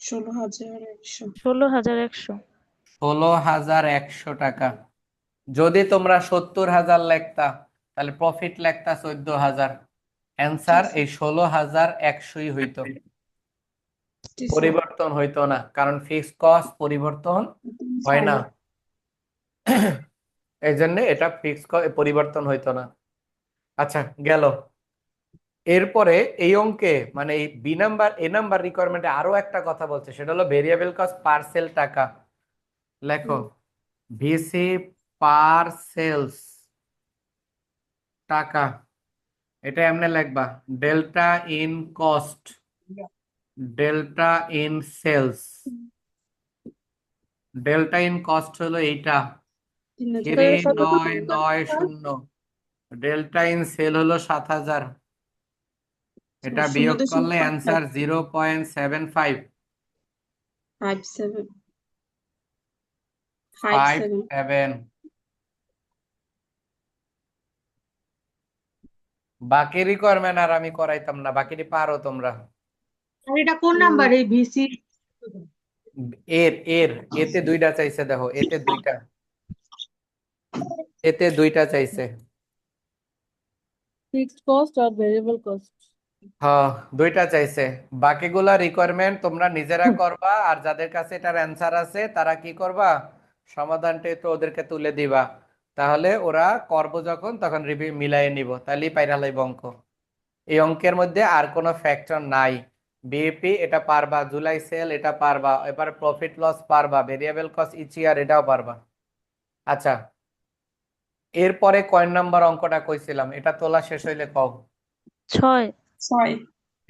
16,100 16,100 16,100 টাকা। যদি তোমরা 70,000 লিখতা তাহলে প্রফিট লিখতা 14,000। অ্যান্সার এই 16,100ই হইতো, জি স্যার। পরিবর্তন হইতো না, কারণ ফিক্সড কস্ট পরিবর্তন হয় না। এই জন্য এটা পরিবর্তন হইতো না। আচ্ছা গেল। এরপরে এই অঙ্কে মানে এই এ নাম্বার রিকোয়ারমেন্টে আরো একটা কথা বলছে, সেটা হলো ভেরিয়েবল কস্ট পার সেল টাকা। লেখো ভিসি পার সেলস টাকা। এটা এমনি লিখবা delta in cost delta in sales. Delta in cost হলো এইটা 3990। ডেল্টা ইন সেল হলো 7,000। এটা বিয়োগ করলে অ্যান্সার 0.75 57। বাকি রিকোয়ারমেন্ট আর আমি করাইতাম না, বাকিটি পারো তোমরা। আর এটা কোন নাম্বার এই ভিসি? এতে 2টা চাইছে, দেখো এতে 2টা চাইছে। Fixed cost or variable cost? হ্যাঁ 2টা চাইছে। বাকিগুলা রিকোয়ারমেন্ট তোমরা নিজেরা করবা, আর যাদের কাছে এটার অ্যান্সার আছে তারা কি করবা, সমাধানটা তো ওদেরকে তুলে দিবা। তাহলে ওরা করবো যখন তখন রিভিউ মিলাই নিব, তাহলেই পাইরা লাইব অঙ্ক। এই অঙ্কের মধ্যে আর কোনো ফ্যাক্টর নাই। বিএপি এটা পারবা, জুলাই সেল এটা পারবা, এবার প্রফিট লস পারবা, ভেরিয়েবল কস্ট ইচ ইয়ার এটাও পারবা। আচ্ছা এরপরে কয় নাম্বার অঙ্কটা কইছিলাম, এটা তোলা শেষ হইলে কও। 6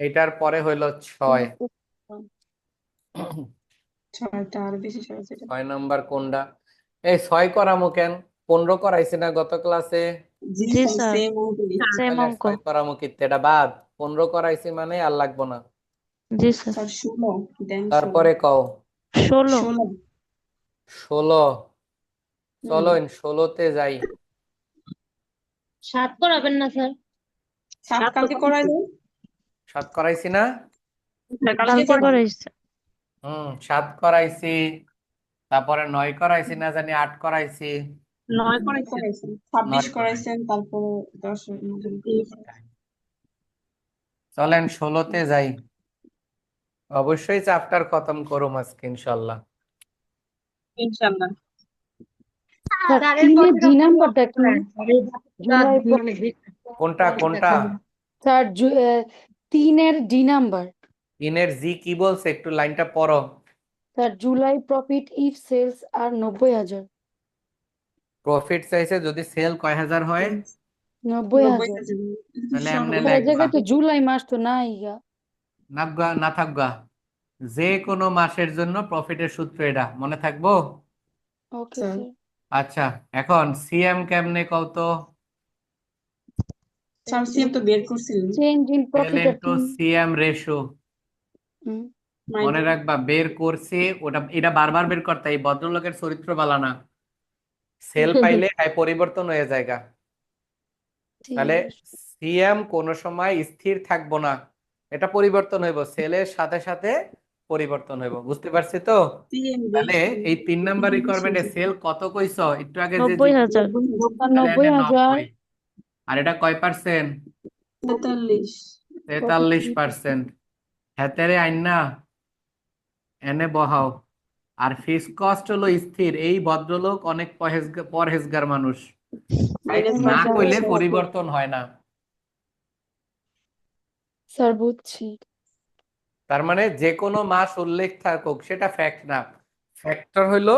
এটার পরে হইলো 6। 6টা আর বেশি সহজ এটা। 6 নাম্বার কোনটা? এই 6 করামু কেন, 15 করাইছি না গত ক্লাসে? জি জি স্যার স্যার সেম অঙ্কই। সেম তাহলে আর অঙ্ক 6 করামু কিত্তে, এটা বাদ। 15 করাইছি মানে আর লাগবো না। জি স্যার স্যার 16 দেন। তারপরে কও 16 16। চলো 16তে যাই। 7 করাবেন না স্যার? 7 কালকে করাইলো। 7 করাইছি না? কালকে করাইছে। 7 করাইছি, তারপরে 9 করাইছি, না জানি 8 করাইছি। 9 করাইছেন, 26 করাইছেন, তারপরে 10 চলেন 16তে যাই। অবশ্যই চ্যাপ্টার খতম করুম আজকে ইনশাল্লাহ। ইনশাআল্লাহ। স্যার তিনের ডি নাম্বারটা কি? জুলাই কোনটা? স্যার 3-এর ডি নাম্বার। ইনের জি কি বলছে একটু লাইনটা পড়ো। Sir July profit if sales আর 90,000। প্রফিট চাইছে যদি সেল কয় হাজার হয়? 90,000। তাহলে এমনি স্যার এই লিখবা, জায়গায় তো জুলাই মাস তো নাই গা। না থাকবা। যে কোনো মাসের জন্য প্রফিটের সূত্র এটা মনে থাকবো। Okay sir. আচ্ছা এখন সিএম কেমনে কত? স্যার সিএম তো বের করছিলেন। চেঞ্জ ইন সেল প্রফিট আর ইনটু সিএম রেশিও। মনে রাখবা বের করছি ওটা, এটা বারবার বের করতে, এই ভদ্রলোকের চরিত্র বালা না। সেল পাইলে পরিবর্তন হয়ে যায়গা। তাহলে সিএম কোন সময় স্থির থাকবো না, এটা পরিবর্তন হইব, সেলের সাথে সাথে পরিবর্তন হইব। বুঝতে পারছি তো? তাহলে এই 3 নাম্বার রিকোয়ারমেন্টে সেল কত কইছো একটু আগে যে 90,000 90,000। আর এটা কয় পার্সেন্ট? 43। 43%। হাতেরে আইন না এনে বহাও। আর ফিক্স কস্ট হলো স্থির, এই ভদ্রলোক অনেক পরহেজগার মানুষ, মাইনাস না পাঁচশো কইলে পঁচাশি। পরিবর্তন হয় না। স্যার বুঝছি। তার মানে যে কোনো মাস উল্লেখ থাকুক সেটা ফ্যাক্ট না, ফ্যাক্টর হইলো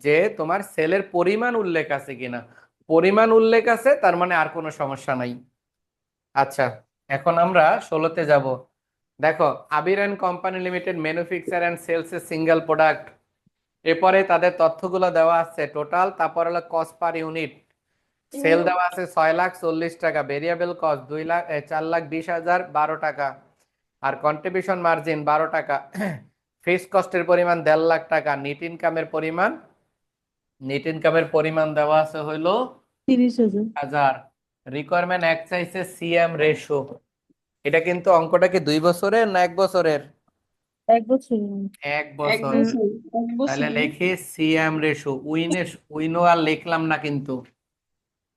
যে তোমার সেলের পরিমাণ উল্লেখ আছে কিনা। পরিমাণ উল্লেখ আছে, তার মানে আর কোনো সমস্যা নাই। আচ্ছা, এখন আমরা 16তে যাব। দেখো, Abir and company limited manufacture and sales a single product. এরপরে তাদের তথ্যগুলো দেওয়া আছে টোটাল, তারপর হলো কস্ট পার ইউনিট। সেল দেওয়া আছে 6,40,000 টাকা, ভেরিয়েবল কস্ট 4,20,000 12 টাকা, আর কন্ট্রিবিউশন মার্জিন 12 টাকা। ফিক্সড কস্টের পরিমাণ 1.5 লাখ টাকা। নিট ইনকামের পরিমাণ দেওয়া আছে হইলো 30,000 1000। রিকোয়ারমেন্ট এক চাইছে সিএম রেশো। এটা কিন্তু অঙ্কটা কি 2 বছরের না 1 বছরের? 1 বছর 1 এক বছর। বছর, এক তাহলে বছর। লিখি সিএম রেশো। উইনো আর লিখলাম না কিন্তু,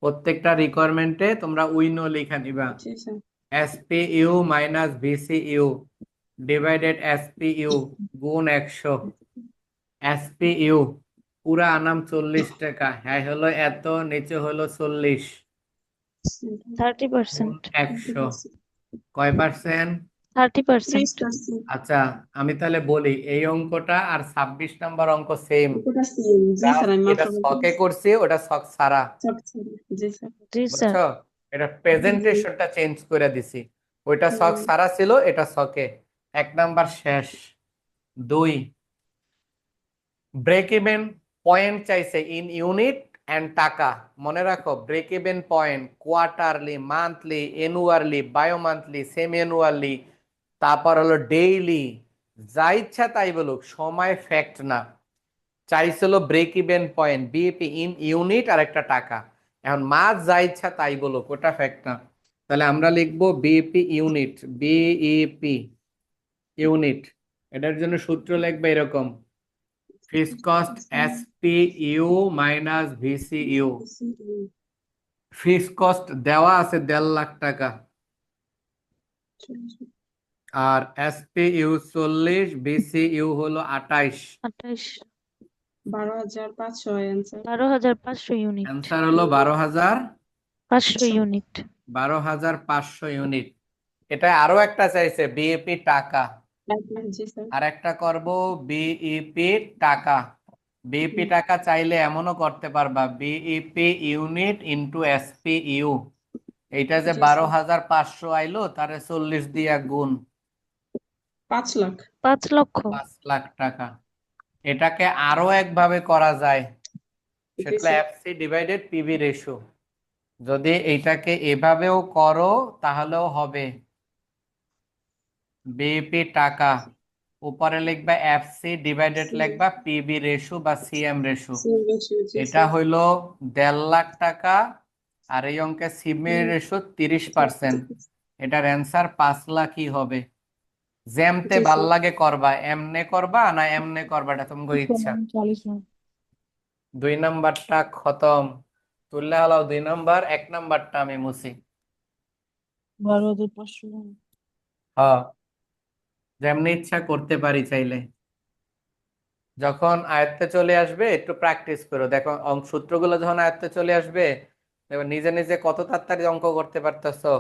প্রত্যেকটা রিকোয়ারমেন্টে তোমরা উইনো লিখে নিবা। জি স্যার। এসপিইউ মাইনাস ভিসিইউ ডিভাইডেড এসপিইউ গুণ 100। এসপিইউ পুরা আনাম 40 টাকা, হ্যাঁ হলো এত, নিচে হলো 40 গুণ 30%। 100। কয় পার্সেন্ট? 30%। 30%। আচ্ছা, আমি তাহলে বলি, এই অঙ্কটা আর 26 নাম্বার অঙ্ক সেম। ওটা same। জি স্যার, আমি এটা মাত্র ছকে করছি, ওটা ছক ছাড়া। জি স্যার। জি স্যার। বুঝছো? এটা প্রেজেন্টেশনটা চেঞ্জ করে দিছি, ওইটা ছক ছাড়া ছিল, এটা ছকে। 1 নাম্বার শেষ। 2, ব্রেক ইভেন পয়েন্ট চাইছে ইন ইউনিট এন্ড টাকা। মনে রাখো, break even point quarterly, monthly, annually, bi monthly, semi annually, তারপর হলো ডেইলি, যা ইচ্ছা তাই বলুক, সময় ফ্যাক্ট না। চাইছিল break even point BEP in unit আর একটা টাকা। এখন মাস যা ইচ্ছা তাই বলুক, ওটা ফ্যাক্ট না। তাহলে আমরা লিখবো বিইপি ইউনিট, বিইপি ইউনিট। এটার জন্য সূত্র লিখবে এরকম, fixed cost SPU minus VCU. Fixed cost দেওয়া আছে 1.5 লাখ টাকা, আর এসপিইউ 40, ভিসিইউ হলো 28। 28। 12,500 অ্যান্সার। 12,500 ইউনিট। অ্যান্সার হলো 500 ইউনিট। 12,500 ইউনিট। এটা আরো একটা চাইছে বিইপি টাকা, জি স্যার। আর একটা করব বিইপি টাকা। বিইপি টাকা চাইলে এমনও করতে পারবা, বিইপি ইউনিট ইন্টু এসপিইউ। এইটা যে জি, 12,500 আইলো, তারে 40 দিয়া গুণ, 5 লাখ। 5 লক্ষ। 5 লাখ টাকা। এটাকে আরো একভাবে করা যায়, সেটা এফসি ডিভাইডেড পিভি রেশিও। যদি এইটাকে এভাবেও করো তাহলেও হবে। বিইপি টাকা, উপরে লিখবা এফসি, ডিভাইডেড লিখবা পিবি রেশিও বা সিএম রেশিও। এটা হইলো 1.5 লাখ টাকা, আর এই অঙ্কে সিএম রেশিও 30%। এটার অ্যান্সার 5 লাখই হবে। যেমতে ভাল লাগে করবা, এমনে করবা না এমনে করবা, এটা তোমার ইচ্ছা। 40 2 নাম্বারটা খতম। তুললে হলাও 2 নাম্বার, 1 নাম্বারটা আমি মুছি। 12,500 হ্যাঁ, যেমনি ইচ্ছা করতে পারি চাইলে। যখন আয়ত্তে চলে আসবে একটু প্র্যাকটিস করো, দেখো সূত্রগুলো যখন আয়ত্তে চলে আসবে, এবার নিজে নিজে কত তাড়াতাড়ি অঙ্ক করতে পারতেছো।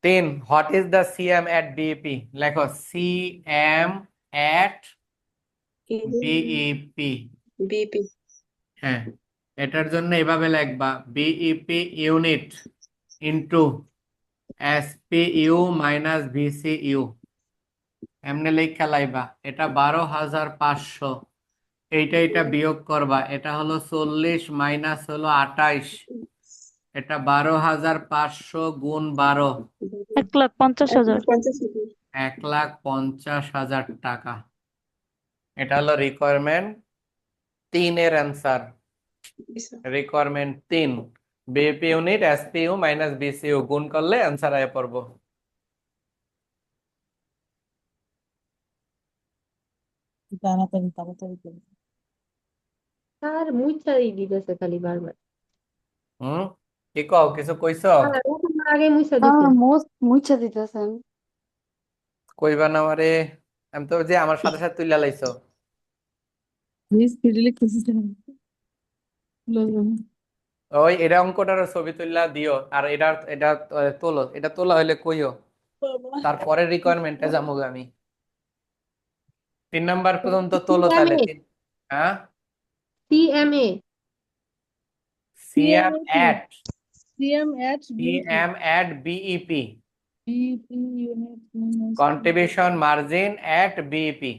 3, what is the CM at BEP? লেখো সিএম এট বিইপি। বিপি। হ্যাঁ, এটার জন্য এভাবে লিখবা, বিইপি ইউনিট ইন্টু এসপিইউ মাইনাস ভিসিইউ। এমনি লেখা লাইবা, এটা 12,500। এইটা বিয়োগ করবা, এটা হলো 40 মাইনাস হলো 28। এটা 12,500 গুণ 12, 1,50,000। 1,50,000 টাকা। এটা হলো রিকোয়ারমেন্ট 3 এর answer. Requirement 3, BP unit SPU minus VCU গুণ করলে অ্যান্সার আয় পড়বো। তাড়াতাড়ি তাড়াতাড়ি করে। স্যার মুইচাই দিতেছে খালি বারবার। হুম, কি কও, কিছু কইছো? স্যার ওখানে আগে মুইচা হ্যাঁ দিছেন। মোস্ট মুইচ্ছা দিতেছেন। কইবা না আমারে? আমি তো যে আমার সাথে সাথে তুইলা লাইছো। স্পিডে লিখতেছি ওই এটা অঙ্কটার ছবি তুললা দিও, আর এটা তোলো, এটা তোলা হইলে কইও, তারপরে রিকোয়ারমেন্টে যাবো আমি। 3 নাম্বার পর্যন্ত তোলো তাহলে। হ্যাঁ, CMA CM CMAP at CM at CM at BEP BEP unit minus contribution margin at BEP.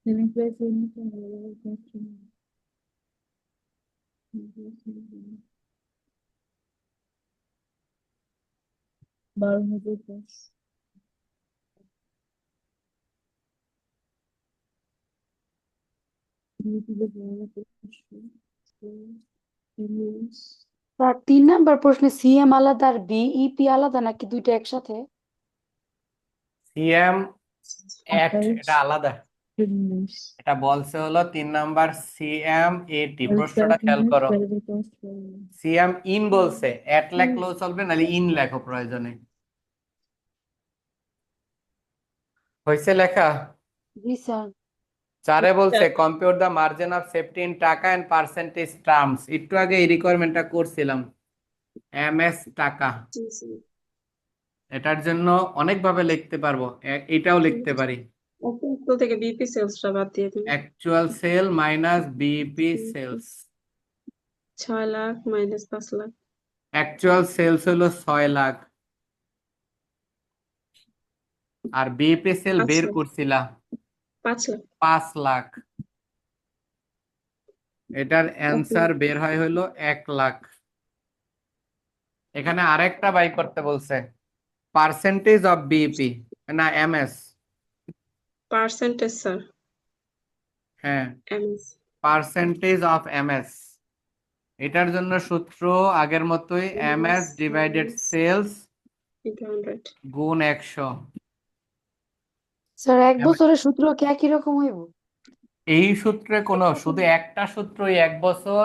selling price unit and variable cost unit. বারো plus BEP the variable cost unit. Sir 3 number প্রশ্নে CM আলাদা আর BEP আলাদা নাকি দুইটা একসাথে? CM at Average এটা আলাদা, release. এটা বলছে হলো 3 নাম্বার সিএম এটি। Sales প্রশ্নটা price খেয়াল unit, করো, variable cost unit. CM in বলছে, এট লেখলেও চলবে, নাহলে ইন লেখো প্রয়োজনে। হয়েছে লেখা? জি স্যার। 4 বলছে compute the margin of safety in টাকা এন্ড পার্সেন্টেজ টার্মস। একটু আগে এই রিকোয়ারমেন্টটা করছিলাম, এমএস টাকা। এটার জন্য অনেকভাবে লিখতে পারবো, এটাও লিখতে পারি, অতিরিক্ত থেকে বিপি সেলসটা বাদ দিয়ে দিন। Actual sell minus BEP sales. 6 lakh minus 5 lakh. Actual sales হলো 6 লাখ, আর বিইপি সেল 5 বের লাখ। করছিলা 5 লাখ। 5 লাখ। এটার অ্যান্সার বের হয় হলো 1 লাখ। এখানে আরেকটা বাই করতে বলছে, পার্সেন্টেজ অফ বিইপি না এমএস। পার্সেন্টেজ স্যার, হ্যাঁ, এমএস পার্সেন্টেজ অফ এমএস। এটার জন্য সূত্র আগের মতোই, এমএস ডিভাইডেড সেলস 100। গুণ 100। স্যার 1 বছরের সূত্র কি একই রকম হইব? এই সূত্রে কোনো শুধু একটা সূত্রই 1 বছর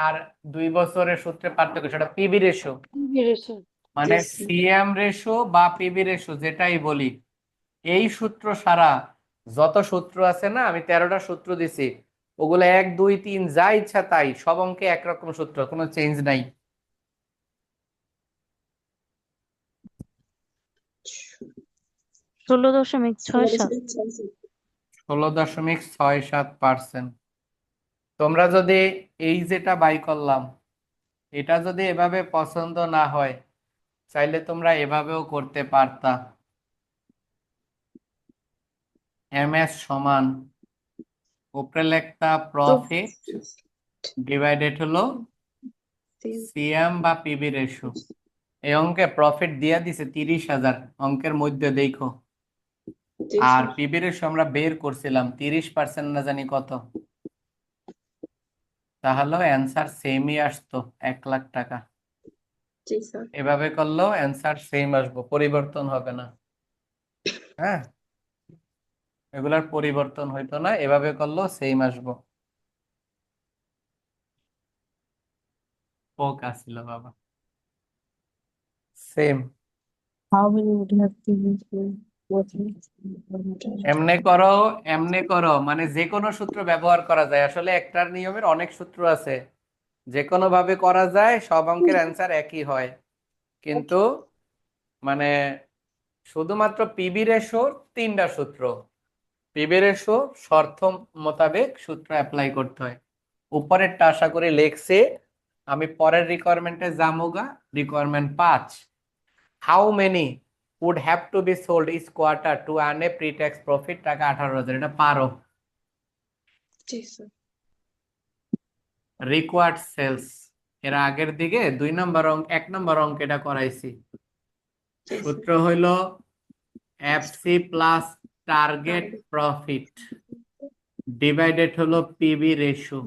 আর 2 বছরের সূত্রে পার্থক্য, সেটা পিবি রেশিও, মানে Yes, sir. সিএম রেশিও বা পিবি রেশিও যেটাই বলি। এই সূত্র সারা যত সূত্র আছে না, আমি 13টা সূত্র দিছি, ওগুলো 1 2 3 যা ইচ্ছা তাই, সব অঙ্কে একরকম সূত্র, কোনো চেঞ্জ নাই। 16.67 16.67%। তোমরা যদি এই যেটা বাই করলাম, এটা যদি এভাবে পছন্দ না হয়, চাইলে তোমরা এভাবেও করতে পারতা। এমএস সমান উপরে লেখতা প্রফিট ডিভাইডেড হলো সিএম বা পিবি রেশিও। এই অঙ্কে প্রফিট দিয়া দিছে 30,000, অঙ্কের মধ্যে দেখো। আর পিবি রেশিও আমরা বের করছিলাম 30% না জানি কত, তাহলে অ্যান্সার সেমই আসতো, 1 লাখ টাকা। জি স্যার। এভাবে করলেও অ্যান্সার সেম আসবো, পরিবর্তন হবে না। হ্যাঁ, এগুলার পরিবর্তন হইতো না, এভাবে করলেও সেম আসবো। পোক আসছিল বাবা, same. How many would have to use for what এমনে করো, এমনে করো, মানে যে কোনো সূত্র ব্যবহার করা যায়। আসলে একটার নিয়মের অনেক সূত্র আছে, যে কোনো ভাবে করা যায়, সব অঙ্কের অ্যান্সার একই হয়। কিন্তু মানে শুধুমাত্র পিবি রেশিওর 3টা সূত্র, পিবি রেশিও শর্ত মোতাবেক সূত্র অ্যাপ্লাই করতে হয়। উপরেরটা আশা করি লেখছে, আমি পরের রিকোয়ারমেন্টে যামুগা। Requirement 5, how many would have to be sold each quarter to earn a pre-tax profit টাকা 18,000। এটা পারো। জি স্যার। রিকোয়ার্ড সেলস এর আগের দিকে 2 নম্বর অঙ্ক 1 নম্বর অঙ্ক এটা করাইছি। সূত্র হইল FC plus target profit divided হলো পিবি রেশিও।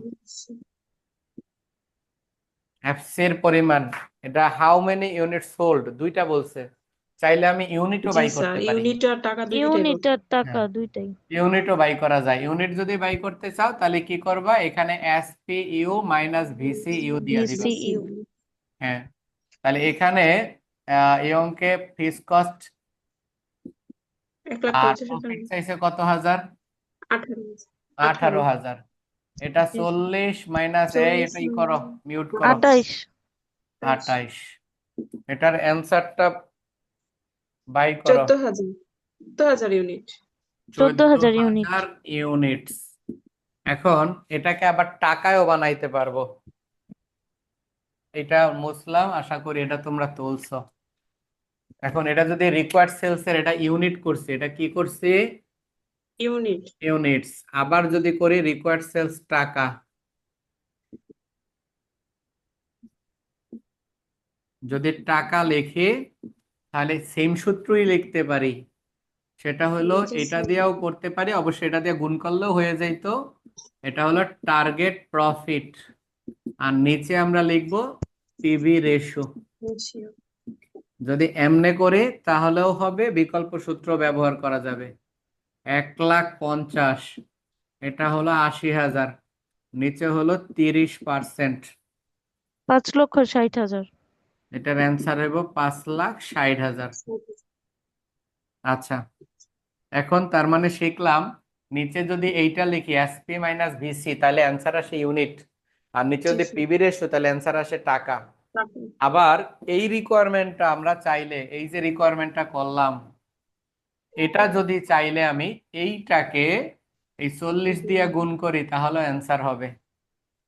এফসি এর পরিমাণ, এটা হাউ মেনি ইউনিট সোল্ড, দুইটা বলছে, চাইলে আমি ইউনিটও জি বাই স্যার, করতে পারি। ইউনিট আর টাকা দুইটাই ইউনিট আর টাকা হ্যাঁ। দুইটাই। ইউনিটও বাই করা যায়। ইউনিট যদি বাই করতে চাও তাহলে কি করবা, এখানে SP U minus VC U দিয়ে দিবা। VCU হ্যাঁ, তাহলে এখানে এই অঙ্কে ফিক্স কস্ট 1,50,000 আর হাজার প্রফিট চাইছে কত হাজার? 18,000 18,000। এটা 40 মাইনাস এটাই করো, মিউট করো, 28 28। এটার অ্যান্সারটা বাই করো, 14,000 ইউনিট। 14,000 unit 14,000 units. এখন এটাকে আবার টাকায়ও বানাইতে পারবো। এটা মুছলাম, আশা করি এটা তোমরা তুলছো। এখন এটা যদি রিকোয়ার্ড সেলস এর এটা ইউনিট করছি, এটা কি করছি? ইউনিট। ইউনিটস। আবার যদি করি রিকোয়ার্ড সেলস টাকা, যদি টাকা লিখি তাহলে সেম সূত্রই লিখতে পারি। সেটা হলো এটা দিয়েও করতে পারি, অবশ্যই এটা দিয়ে গুণ করলেও হয়ে যাইত। এটা হলো টার্গেট প্রফিট, আর নিচে আমরা লিখবো পিভি রেশিও। যদি এমনে করে তাহলেও হবে, বিকল্প সূত্র ব্যবহার করা যাবে। 1,50,000 এটা হলো 80,000, নিচে হলো 30%। 5,60,000 এটার অ্যান্সার হইব 5,60,000। আচ্ছা, এখন তার মানে শিখলাম নিচে যদি এইটা লিখি এসপি মাইনাস ভিসি তাহলে অ্যান্সার আসে ইউনিট, আর নিচে যদি পিভি রেশিও তাহলে অ্যান্সার আসে টাকা। আবার এই রিকোয়ারমেন্টটা আমরা চাইলে, এই যে রিকোয়ারমেন্টটা করলাম, এটা যদি চাইলে আমি এইটাকে এই 40 দিয়ে গুণ করি তাহলে অ্যান্সার হবে।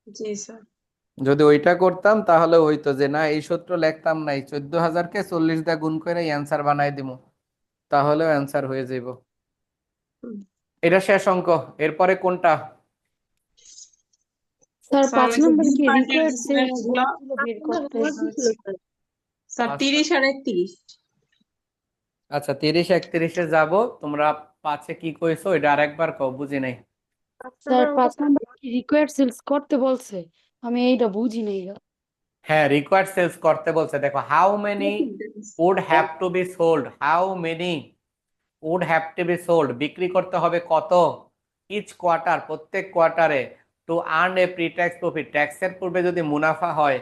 জি স্যার। যদি ওইটা করতাম তাহলে হইতো যে না এই সূত্র লিখতাম না, এই 14,000-কে 40 দিয়ে গুণ করে অ্যান্সার বানাই দিব, তাহলেও অ্যান্সার হয়ে যাইব। এটা শেষ অঙ্ক। এরপরে কোনটা? স্যার স্যার 5 ওই যে নম্বর দুই কি পার্টের রিকোয়ার্ড সেলস গুলো গুলো বের করতে? স্যার 30 আর 31। আচ্ছা, 30-31-এ যাব। তোমরা 5-এ কি কইছো এটা আরেকবার কও, বুঝি নাই। স্যার 5 নম্বর কি রিকোয়ার্ড সেলস করতে বলছে? আমি এইটা বুঝি নাই গা। হ্যাঁ, রিকোয়ার্ড সেলস করতে বলছে। দেখো, how many would have to be sold, how many would have to be sold, বিক্রি করতে হবে কত, ইচ কোয়ার্টার, প্রত্যেক কোয়ার্টারে, to earn a pre tax profit, ট্যাক্সের পূর্বে যদি মুনাফা হয়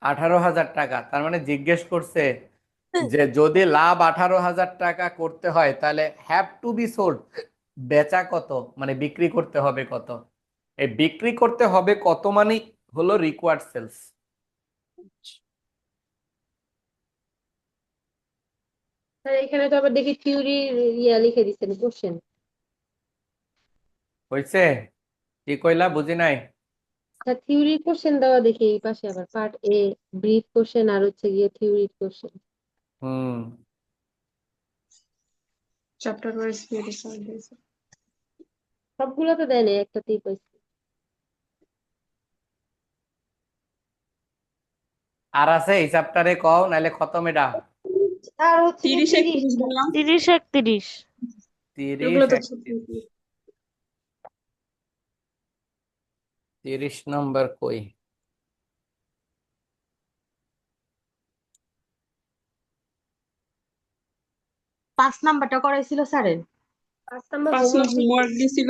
18,000 টাকা। তার মানে জিজ্ঞেস করছে যে যদি লাভ 18,000 টাকা করতে হয় তাহলে হ্যাভ টু বি সোল্ড, বেচা কত, মানে বিক্রি করতে হবে কত। এই বিক্রি করতে হবে কত মানে হলো রিকোয়ার্ড সেলস। স্যার এখানে তো আবার দেখি থিওরি লিখে দিচ্ছেন কোশ্চেন। হয়েছে? কি কইলা, বুঝি নাই। স্যার থিওরি কোশ্চেন দেওয়া দেখি এই পাশে, আবার পার্ট এ ব্রিফ কোশ্চেন আর হচ্ছে গিয়ে থিওরি কোশ্চেন। হুম, চ্যাপ্টার ওয়াইজ মেডিসিন দিয়েছে। সবগুলো তো দেয় না, একটাতেই পাইছি। আর আছে এই চ্যাপ্টারে কও, নাইলে খতম এটা। আর হচ্ছে 30 31 বললাম। 30 31 এগুলো তো 30 30 নম্বর কই? 5 নাম্বারটা করাইছিল স্যারের। 5 নাম্বার 5 নম্বর হোমওয়ার্ক দিছিল।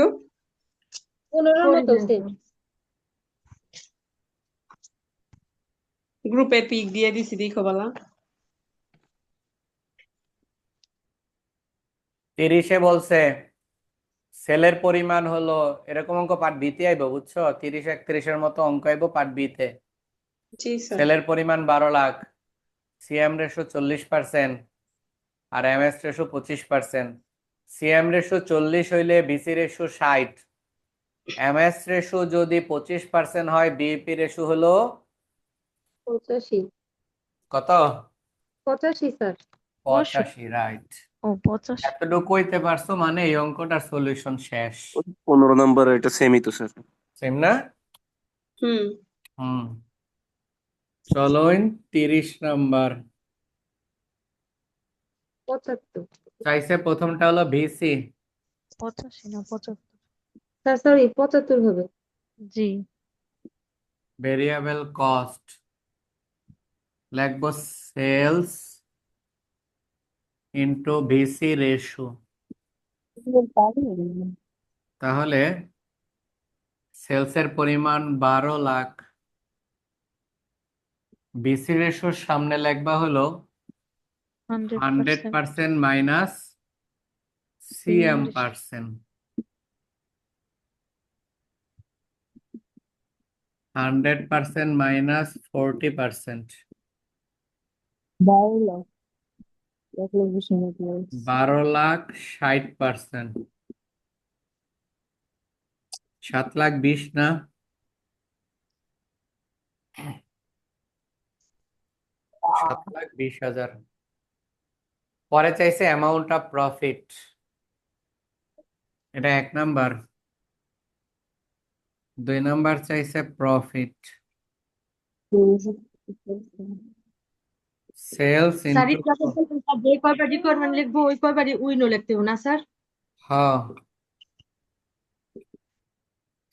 15 মতো সেম। গ্রুপে পিক দিয়ে দিছি, দেখো বলা। 30-এ বলছে সেলের পরিমাণ হলো, এরকম অঙ্ক পার্ট বিতে আইব, বুঝছো? 30-31-এর মতো অঙ্ক আইব পার্ট বিতে। জি স্যার। সেলের পরিমাণ 12 লাখ, সিএম রেশো 40% আর এমএস রেশো 25%। সিএম রেশো 40 হইলে বিসি রেশো 60, এমএস রেশো যদি 25% হয় বিইপি রেশো হলো 85। কত? 85 স্যার। 85, রাইট। ও 85 এতটুকু কইতে পারছো মানে এই অঙ্কটার সলিউশন শেষ। 15 নম্বর এটা সেমই তো স্যার। সেম না? হুম। হুম, চলো 30 নাম্বার 75। চাইছে। প্রথমটা হলো ভিসি, 85 না 75 স্যার সরি 75 হবে। জি ভেরিয়েবল কস্ট, লিখবো সেলস ইন্টু ভিসি রেশো। তাহলে সেলসের পরিমাণ 12 লাখ, বিসি রেশোর সামনে লিখবা হলো 100% 100% minus CM percent 100% minus 40%, 12 lakh 1,20,000 12,60%, 7,20,000 না, 7,20,000। পরে চাইছে অ্যামাউন্ট অফ প্রফিট, এটা 1 নাম্বার। 2 নাম্বার চাইছে প্রফিট, সেলস স্যার ইন্টু, যে কয়বার রিকোয়ারমেন্ট লিখবো ওই কয়বারই উইনও লিখতে হবে না স্যার? হ্যাঁ,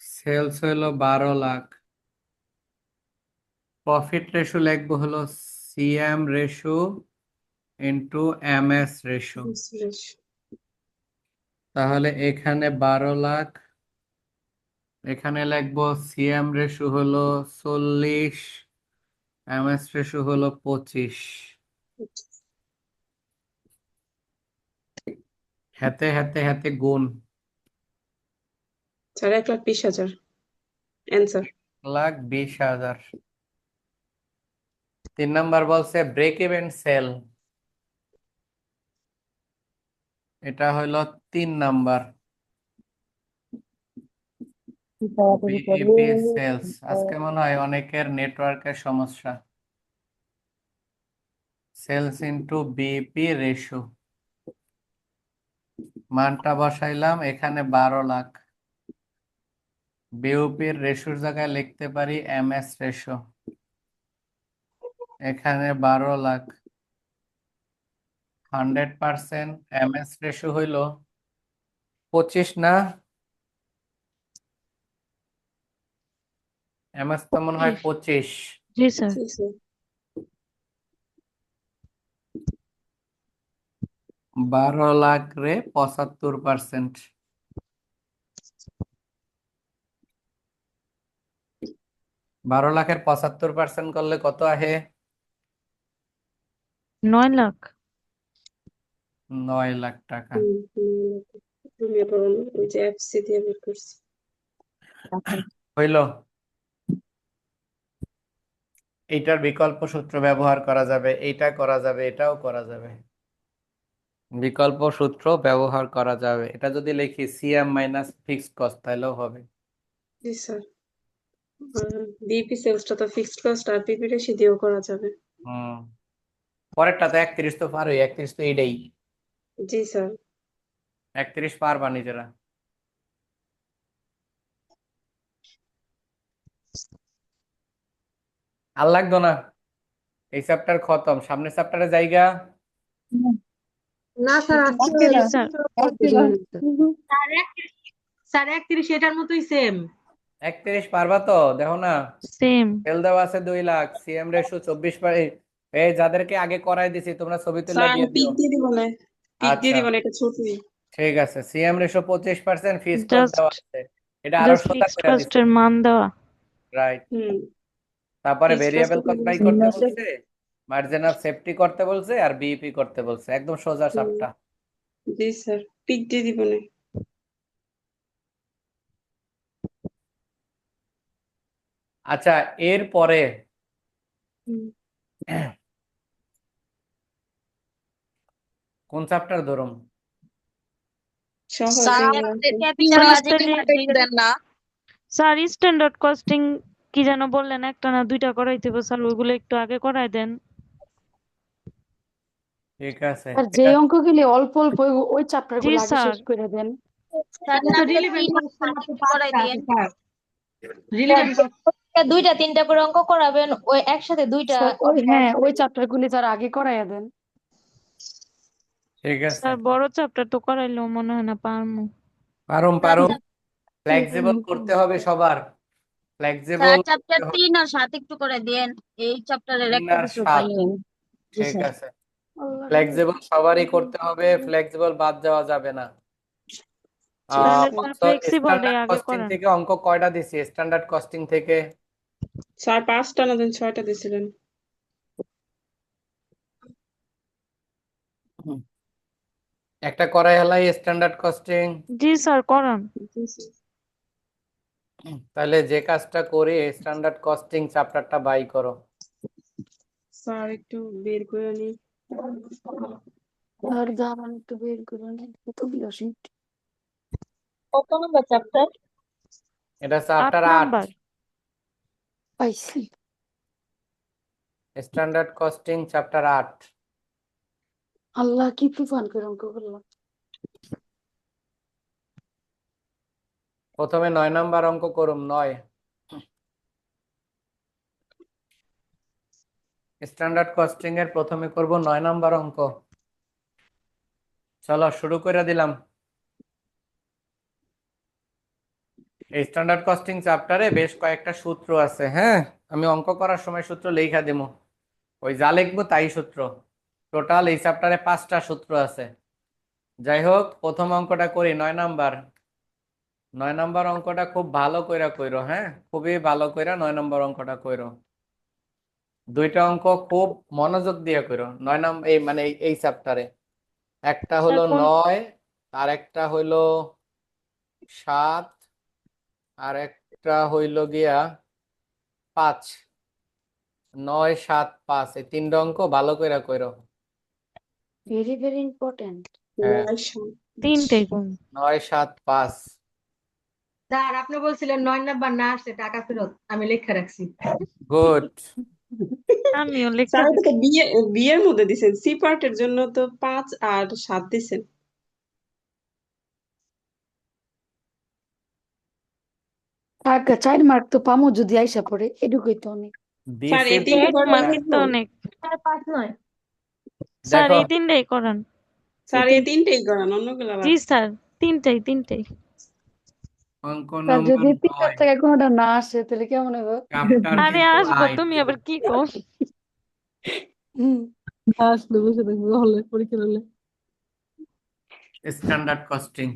সেলস হইলো 12 লাখ, প্রফিট রেশো লিখবো হলো CM ratio into MS ratio. তাহলে এখানে 12 লাখ, এখানে লিখবো সিএম রেশো হলো 40, এমএস রেশো হলো 25। হাতে হাতে হাতে গুণ, স্যার 1,20,000 অ্যান্সার। 1,20,000। 3 নাম্বার বলছে ব্রেক ইভেন সেল, এটা হলো 3 নাম্বার। বিইপি সেলস, আজকে মনে হয় অনেকের নেটওয়ার্কের সমস্যা। সেলস ইন্টু বিইপি রেশো, মানটা বসাইলাম এখানে 12 লাখ, বিইপির রেশোর জায়গায় লিখতে পারি এমএস রেশো, এখানে 12 লাখ, 100% এমএস রেশো হইল 25 না, এমএস তো মনে হয় 25। জি স্যার। 12 লাখ রে 75%, 12 লাখের 75% করলে কত আহে? 9 লাখ। 9 লাখ টাকা। আমি আবার ওই যে এফসি দিয়ে বের করছি। হইল, এইটার বিকল্প সূত্র ব্যবহার করা যাবে, এইটা করা যাবে, এটাও করা যাবে। বিকল্প সূত্র ব্যবহার করা যাবে। এটা যদি লিখি সিএম মাইনাস ফিক্সড কস্ট তাহলেও হবে। জি স্যার। বিইপি সেলসটা তো ফিক্সড কস্ট আর পিপি রেশি দিয়েও করা যাবে। পরেরটা তো 31 তো পারোই, 31 তো এইটাই। জি স্যার। 31 পারবা নিজেরা। আর লাগতো না, এই চ্যাপ্টার খতম, সামনের চ্যাপ্টারে জায়গা। না স্যার আজকে জি স্যার। স্যার 31 এটার মতোই সেম। 31 পারবা তো? দেখো না, সেম। সেল দেওয়া আছে 2 লাখ, সিএম রেশো 24 এই যাদেরকে আগে করাই দিছি তোমরা ছবি তুলে স্যার দিয়ে পিক দিও। দিয়ে দিব না, পিক দিয়ে আচ্ছা দিব না, এটা ছবি। ঠিক আছে, সিএম রেশো 25%, ফিক্স কস্ট দেওয়া জাস্ট আছে, এটা আরো জাস্ট সোজা ফিক্সড করে দিছে। কস্টের মান দেওয়া। রাইট। হুম। তারপরে Fixed variable cost cost by করতে বলছে, মার্জিন অফ সেফটি করতে বলছে, আর বিইপি করতে বলছে, একদম সোজা সাপটা। জি স্যার, পিক দিয়ে দিব না। আচ্ছা, এরপরে হুম। কোন চ্যাপ্টার ধরুন? সহজ স্যার ইংরেজি। Capital budget sir sir standard costing কি যেন বললেন, একটা না দুইটা করাইতে হবে স্যার, ওইগুলো একটু আগে করাই দেন। ঠিক আছে, আর যে অঙ্কগুলি অল্প অল্প ওই চ্যাপ্টার জি গুলো আগে স্যার। শেষ করে দেন। স্যার তো নামটা রিলেভেন্ট 3 আর 5 করাই দিয়েন। রিলেভেন্ট দুইটা তিনটা করে অঙ্ক করাবেন, ওই একসাথে দুইটা স্যার ওই হ্যাঁ ওই চ্যাপ্টার গুলি তার আগে করাইয়া দেন। ঠিক আছে, স্যার বড় চ্যাপ্টার তো করাইলেও মনে হয় না পারমু। পারুম পারুম, ফ্লেক্সিবল করতে হবে সবার, ফ্লেক্সিবল চ্যাপ্টার 3 আর 7 একটু করে দেন, এই চ্যাপ্টারের 3 একটা আর কিছু 7, পাইয়েন। ঠিক আছে। ফ্লেক্সিবল সবারই করতে হবে, ফ্লেক্সিবল বাদ দেওয়া যাবে না। তাহলে স্যার ফ্লেক্সিবলটাই স্ট্যান্ডার্ড আগে কস্টিং করান। থেকে অঙ্ক কয়টা দিছি? স্ট্যান্ডার্ড কস্টিং থেকে স্যার 5টা না দেন 6টা দিছিলেন। একটা করাই হেলাই স্ট্যান্ডার্ড কস্টিং। জি স্যার করান। জি স্যার। তাহলে যে কাজটা করি স্ট্যান্ডার্ড কস্টিং চ্যাপ্টারটা বাই করো। স্যার একটু বের করে নি। আর দাঁড়ান একটু বের করে নিই কতগুলো sheet। কত নম্বর চ্যাপ্টার? এটা 8 চ্যাপ্টার 8, নাম্বার। পাইছি। Standard costing chapter 8। আল্লাহ কি তুফান করে অঙ্ক করলাম। প্রথমে 9 নাম্বার অঙ্ক করুম। 9 স্ট্যান্ডার্ড কস্টিং এর প্রথমে করব 9 নাম্বার অঙ্ক। চলো শুরু করে দিলাম। এই স্ট্যান্ডার্ড কস্টিং চ্যাপ্টারে বেশ কয়েকটা সূত্র আছে। হ্যাঁ, আমি অঙ্ক করার সময় সূত্র লেখা দেবো, ওই যা লিখবো তাই সূত্র। টোটাল এই চ্যাপ্টারে 5টা সূত্র আছে। যাই হোক, প্রথম অঙ্কটা করি 9 নাম্বার। 9 নাম্বার অঙ্কটা খুব ভালো কইরা কইরো। হ্যাঁ, খুবই ভালো কইরা 9 নাম্বার অঙ্কটা কইরো। দুইটা অঙ্ক খুব মনোযোগ দিয়ে কইরো 9 নাম্বার, এই মানে এই চ্যাপ্টারে। একটা হলো 9, আর একটা হইলো 7, আর একটা হইল গিয়া 5। 9, 7, 5 এই 3টা অঙ্ক ভালো কইরা কইরো। Very very important. হ্যাঁ, 9, 7, 3টাই কোন? 9, 7, 5। স্যার আপনি বলছিলেন 9 নাম্বার না আসছে টাকা ফেরত, আমি লেখা রাখছি। গুড। আমিও লেখা স্যার এটা তো রাখছি। বিয়ের মধ্যে দিছেন, সি পার্টের জন্য তো 5 আর 7 দিছেন। আগে 4 মার্ক তো পামো যদি আইসা পড়ে, এটুকুই তো অনেক। স্যার এই দিছি 3টে 1 করলে মার্ক তো হইব? অনেক। 5 নয়। স্যার দেখো, এই 3টাই করান। স্যার এই 3টেই করান, অন্যগুলো জি বাদ। স্যার 3টাই। অঙ্ক তার নম্বর যদি 3টার 9, থেকে কোনোটা না আসে তাহলে কেমন হবে? চ্যাপ্টার আরে কিন্তু আসবো, 8। তুমি আবার কি কও? হুম। আসলে বসে থাকবো হলে পরীক্ষা হলে। স্ট্যান্ডার্ড কস্টিং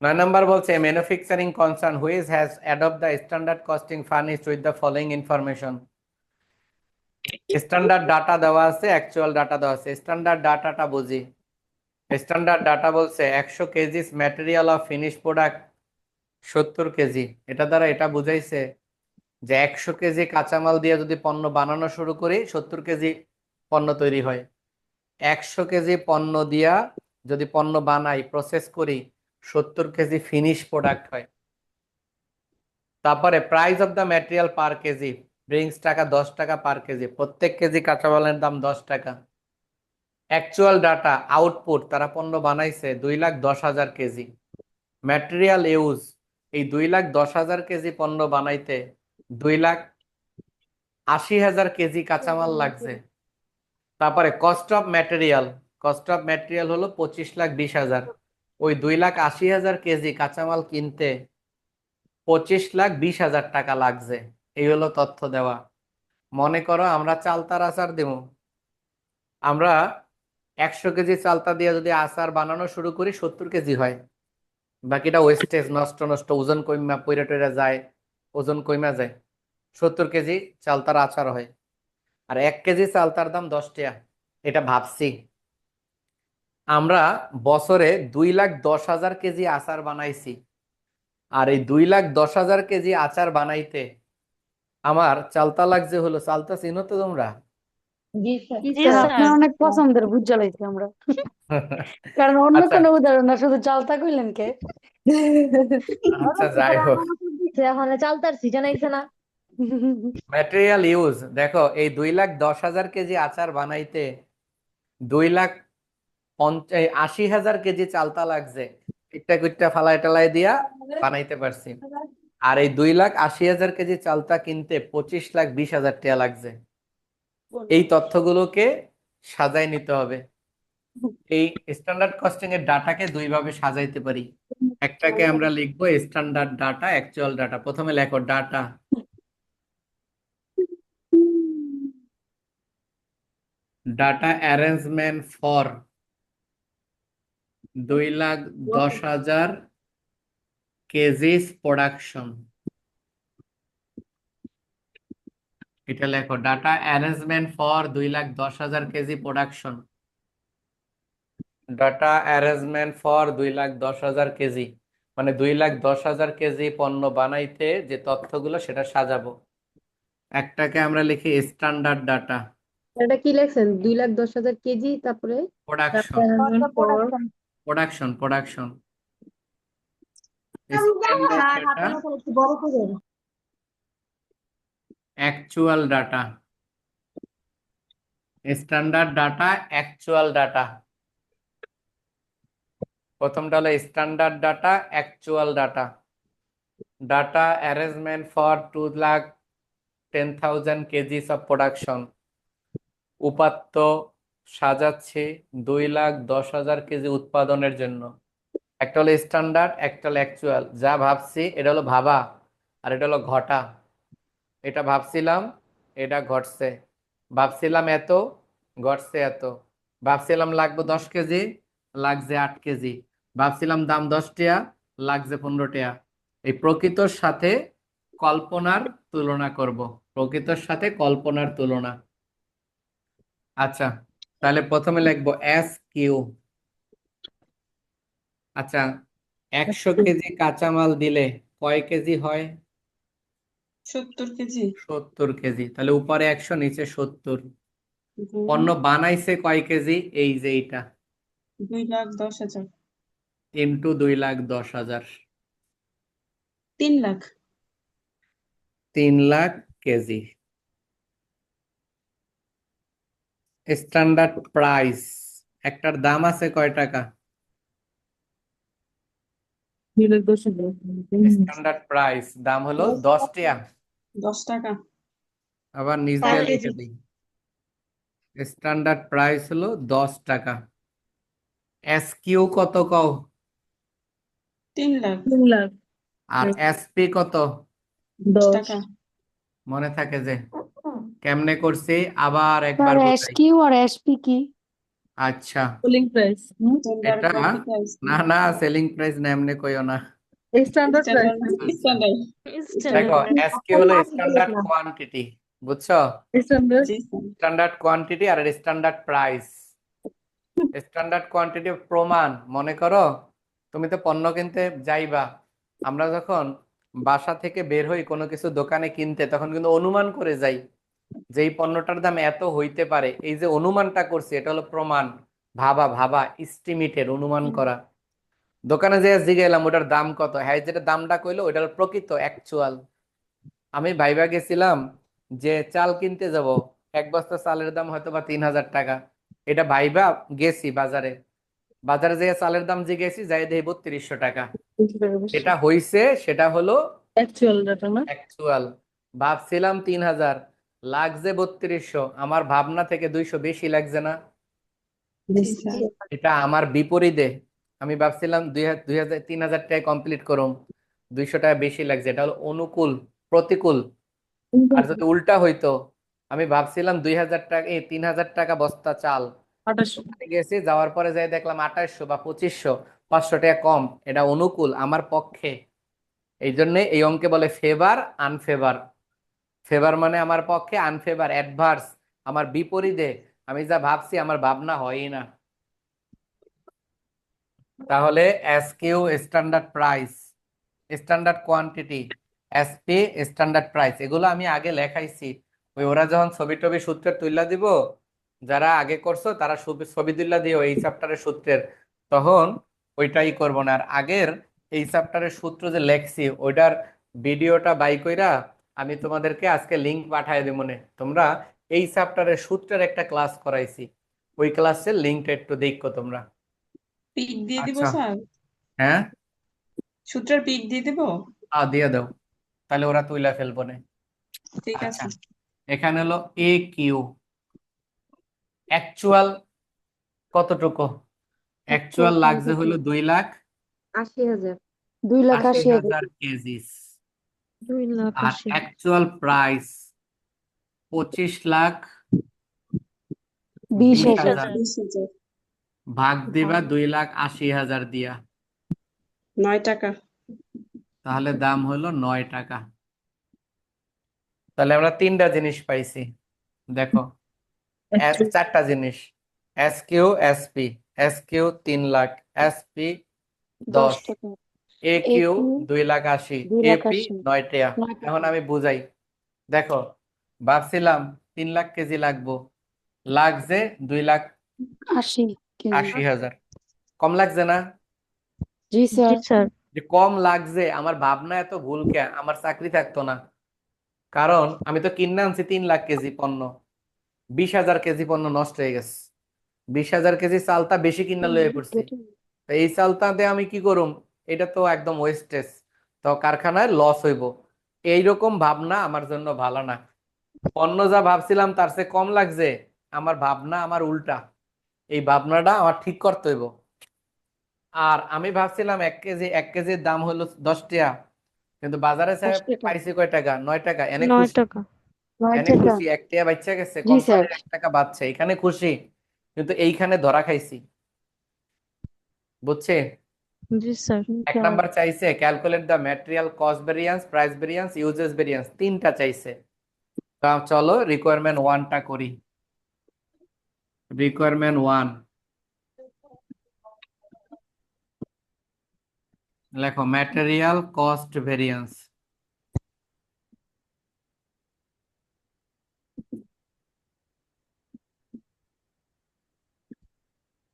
9 নাম্বার বলছে manufacturing concern which has adopt the standard costing furnished with the following information. Standard data দেওয়া আছে, অ্যাকচুয়াল ডাটা দেওয়া আছে। স্ট্যান্ডার্ড ডাটাটা বুঝি। স্ট্যান্ডার্ড ডাটা বলছে 100 KG material of finish product 70 KG. এটা দ্বারা এটা বুঝাইছে যে 100 কেজি কাঁচামাল দিয়ে যদি পণ্য বানানো শুরু করি 70 কেজি পণ্য তৈরি হয়। 100 কেজি পণ্য দিয়া যদি পণ্য বানাই, প্রসেস করি, 70 কেজি ফিনিশ প্রোডাক্ট হয়। তারপরে price of the material per KG brings টাকা 10 টাকা পার কেজি। প্রত্যেক কেজি কাঁচামালের দাম 10 টাকা। অ্যাকচুয়াল ডাটা আউটপুট, তারা পণ্য বানাইছে 2,10,000 কেজি। ম্যাটেরিয়াল ইউজ, এই 2,10,000 কেজি পণ্য বানাইতে 2,80,000 কেজি কাঁচামাল লাগছে। তারপরে cost of material, cost of material হলো 25,20,000। ওই 2,80,000 কেজি কাঁচামাল কিনতে 25,20,000 টাকা লাগছে। এই হলো তথ্য দেওয়া। মনে করো আমরা চালতার আচার দেব, আমরা 100 কেজি চালতা দিয়ে যদি আচার বানানো শুরু করি 70 কেজি হয়। বাকিটা ওয়েস্টেজ, নষ্ট নষ্ট, ওজন কইমা পইরা টইরা যায়, ওজন কইমা যায়। 70 কেজি চালতার আচার হয়। আর 1 কেজি চালতার দাম 10 টাকা। এটা ভাবছি আমরা বছরে 2,10,000 কেজি আচার বানাইছি। আর এই 2,10,000 কেজি আচার বানাইতে আমার চালতা লাগছে হলো, চালতা চিনো তো তোমরা? জি স্যার। জি স্যার স্যার। আপনার অনেক পছন্দের বুঝ জ্বালাইছি আমরা, কারণ অন্য আচ্ছা কোনো উদাহরণ না, শুধু চালতা কইলেন কে? আচ্ছা, যাই হোক, এখন চালতার সিজন আইছে না। ম্যাটেরিয়াল ইউজ দেখো, এই 2,10,000 কেজি আচার বানাইতে 2,80,000 কেজি চালতা লাগছে। ইট্টা কুইট্টা ফালাই টালাই দিয়া বানাইতে পারছি। আর এই 2,80,000 কেজি চালতা কিনতে 25,20,000 টাকা লাগছে। এই তথ্যগুলোকে সাজাই নিতে হবে। এই স্ট্যান্ডার্ড কস্টিং এর ডাটাকে দুই ভাবে সাজাইতে পারি। একটাকে আমরা লিখবো স্ট্যান্ডার্ড ডাটা, অ্যাকচুয়াল ডাটা। প্রথমে লেখো data, data arrangement for 2,10,000 KGs production. এটা লেখো, data arrangement for 2,10,000 KG production. Data arrangement for 2,10,000 KG, মানে 2,10,000 কেজি পণ্য বানাইতে যে তথ্যগুলো সেটা সাজাবো। একটাকে আমরা লিখি স্ট্যান্ডার্ড ডাটা, এটা কি লেখছেন 2,10,000 কেজি, তারপরে production production production standard sir data, হাতের লেখা একটু বড় করে actual data, standard data, actual data. প্রথমটা হলো standard data, actual data. Data arrangement for 2,10,000 KGs of production, উপাত্ত সাজাচ্ছে 2,10,000 কেজি উৎপাদনের জন্য। একটা হলো স্ট্যান্ডার্ড, একটা হলো অ্যাকচুয়াল। যা ভাবছি এটা হলো ভাবা, আর এটা হলো ঘটা। এটা ভাবছিলাম, এটা ঘটছে। ভাবছিলাম এত, ঘটছে এত। ভাবছিলাম লাগবে 10 কেজি, লাগছে 8 কেজি। ভাবছিলাম দাম 10 টাকা, লাগছে 15 টাকা। এই প্রকৃতর সাথে কল্পনার তুলনা করব, প্রকৃতর সাথে কল্পনার তুলনা। আচ্ছা, তাহলে প্রথমে লিখবো এস কিউ। আচ্ছা, 100 কেজি কাঁচামাল দিলে কয় কেজি হয়? 70 কেজি। 70 কেজি। তাহলে উপরে 100, নিচে 70। গুণ পণ্য বানাইছে কয় কেজি? এই যে এইটা, 2,10,000। Into 2,10,000, 3 lakh. 3 lakh KG. Standard price, একটার দাম আছে কয় টাকা? স্ট্যান্ডার্ড প্রাইস দাম হলো 10 টাকা। 10 টাকা। আবার নিচ পার দিয়ে কেজি। লিখে দিই, স্ট্যান্ডার্ড প্রাইস হলো 10 টাকা। এসকিউ কত কও? 3 লাখ। আর এসপি কত? 10 টাকা। মনে থাকে যে কেমনে করছি? আবার একবার স্যার বোঝাই। এসকিউ আর এসপি কি? আচ্ছা, টেন্ডার এটা কোয়ান্টিটি প্রাইস। না না, সেলিং প্রাইস না, এমনি কইও না। স্ট্যান্ডার্ড। স্ট্যান্ডার্ড। দেখো, স্ট্যান্ডার্ড এসকিউ হলো স্ট্যান্ডার্ড কোয়ান্টিটি, বুঝছো? জি স্যার। স্ট্যান্ডার্ড কোয়ান্টিটি আর স্ট্যান্ডার্ড প্রাইস। স্ট্যান্ডার্ড কোয়ান্টিটি প্রমাণ। মনে করো তুমি তো পণ্য কিনতে যাইবা, আমরা যখন বাসা থেকে বের হই কোনো কিছু দোকানে কিনতে, তখন কিন্তু অনুমান করে যাই যে এই পণ্যটার দাম এত হইতে পারে। এই যে অনুমানটা করছি, এটা হলো প্রমাণ। ভাবা ভাবা, এস্টিমেটেড, অনুমান করা। দোকানে যে জিজ্ঞেলাম ওটার দাম কত, হ্যাঁ যেটা দামটা কইলো ওটা হলো প্রকৃত, অ্যাকচুয়াল। আমি ভাইবা গেছিলাম যে চাল কিনতে যাব, 1 বস্তা চালের দাম হয়তো বা 3,000 টাকা। এটা ভাইবা গেছি বাজারে, বাজারে যে চালের দাম জিজ্ঞেসি, যাই দেখি 3200 টাকা। এটা হইছে, সেটা হলো অ্যাকচুয়াল। ভাবছিলাম 3,000, লাগছে 3200। আমার ভাবনা থেকে 200 বেশি লাগছে না? জি স্যার। এটা আমার বিপরীতে। আমি ভাবছিলাম 2,000 3,000 টাকায় কমপ্লিট করুম, 200 টাকা বেশি লাগছে। এটা হলো অনুকূল, প্রতিকূল। আর যদি উল্টা হইতো, আমি ভাবছিলাম 2,000 টাকা, 3,000 টাকা বস্তা চাল, গেছি, যাওয়ার পরে যাই দেখলাম 2800 বা 2500, 500 টাকা কম। এটা অনুকূল আমার পক্ষে। এই জন্য এই অঙ্কে বলে ফেভার আনফেভার। ফেভার মানে আমার পক্ষে, আনফেভার অ্যাডভার্স, আমার বিপরীতে। আমি যা ভাবছি আমার ভাবনা হয়ই না। তাহলে SQ standard price, standard quantity, SP standard price, এগুলো আমি আগে লেখাইছি। ওই ওরা যখন ছবি টবি সূত্রের তুইলা দিব, যারা আগে করছো তারা ছবি তুইলা দিও এই চ্যাপ্টারের সূত্রের, তখন ওইটাই করবো না। আর আগের এই চ্যাপ্টারের সূত্র যে লেখছি ওইটার ভিডিওটা বাই কইরা আমি তোমাদেরকে আজকে লিংক পাঠাই দেব মনে। তোমরা এই চ্যাপ্টারের সূত্রের একটা ক্লাস করাইছি, ওই ক্লাসের লিংকটা একটু দেখো তোমরা। পিক দিয়ে দিব আচ্ছা, স্যার। হ্যাঁ, সূত্রের পিক দিয়ে দিব। দিয়ে দাও, তাহলে ওরা তুইলা ফেলবো না। ঠিক আচ্ছা, আছে। এখানে হলো এ কিউ। অ্যাকচুয়াল কতটুকু? অ্যাকচুয়াল লাগছে হলো 80,000। 2,80,000। 2,80,000 কেজি। 2 লাখ আর 80। Actual price 25,20,000। 20,000। 20,000। ভাগ দিবা 2,80,000 দিয়া, 9 টাকা। তাহলে দাম হলো 9 টাকা। তাহলে আমরা 3টা জিনিস পাইছি। দেখো, 4টা জিনিস, SQ, SP, S Q 3 lakh, SP 10 10, টাকা এ কিউ AQ 2,80,000, 2,80,000 এপি 9 টাকা। 9 এখন টাকা আমি বুঝাই, দেখো ভাবছিলাম 3 লাখ কেজি লাগবো, লাগছে 80 কেজি 2,80,000, কম লাগছে না? জি জি স্যার স্যার। যে কম লাগছে, আমার ভাবনা এত ভুল কে, আমার চাকরি থাকতো না। কারণ আমি তো কিনে আনছি 3 লাখ কেজি পণ্য, 20,000 কেজি পণ্য নষ্ট হয়ে গেছে। 20,000 কেজি চালতা বেশি কিনা লয়ে পড়ছি। তো এই চালতাতে আমি কি করুম, এটা তো একদম ওয়েস্টেজ, তো কারখানায় লস হইব। এইরকম ভাবনা আমার জন্য ভালো না। পণ্য যা ভাবছিলাম তার চেয়ে কম লাগছে, আমার ভাবনা আমার উল্টা, এই ভাবনাটা আমার ঠিক করতে হইব। আর আমি ভাবছিলাম 1 কেজির দাম হলো 10 টাকা, কিন্তু বাজারে 10 টাকা পাইছি কয় টাকা, 9 টাকা। এনে 9 খুশি, টাকা। 9 এনে টাকা খুশি, 1 টাকা বাচ্চা গেছে, জি স্যার কোম্পানির 1 টাকা বাঁচছে, এখানে খুশি। কিন্তু এইখানে ধরা খাইছি, বুঝছে? জি স্যার। 1 নাম্বার চাইছে calculate the material cost variance, price variance, uses variance, 3টা চাইছে। তো চলো রিকোয়ারমেন্ট 1টা করি। রিকোয়ারমেন্ট 1, লেখো material cost variance.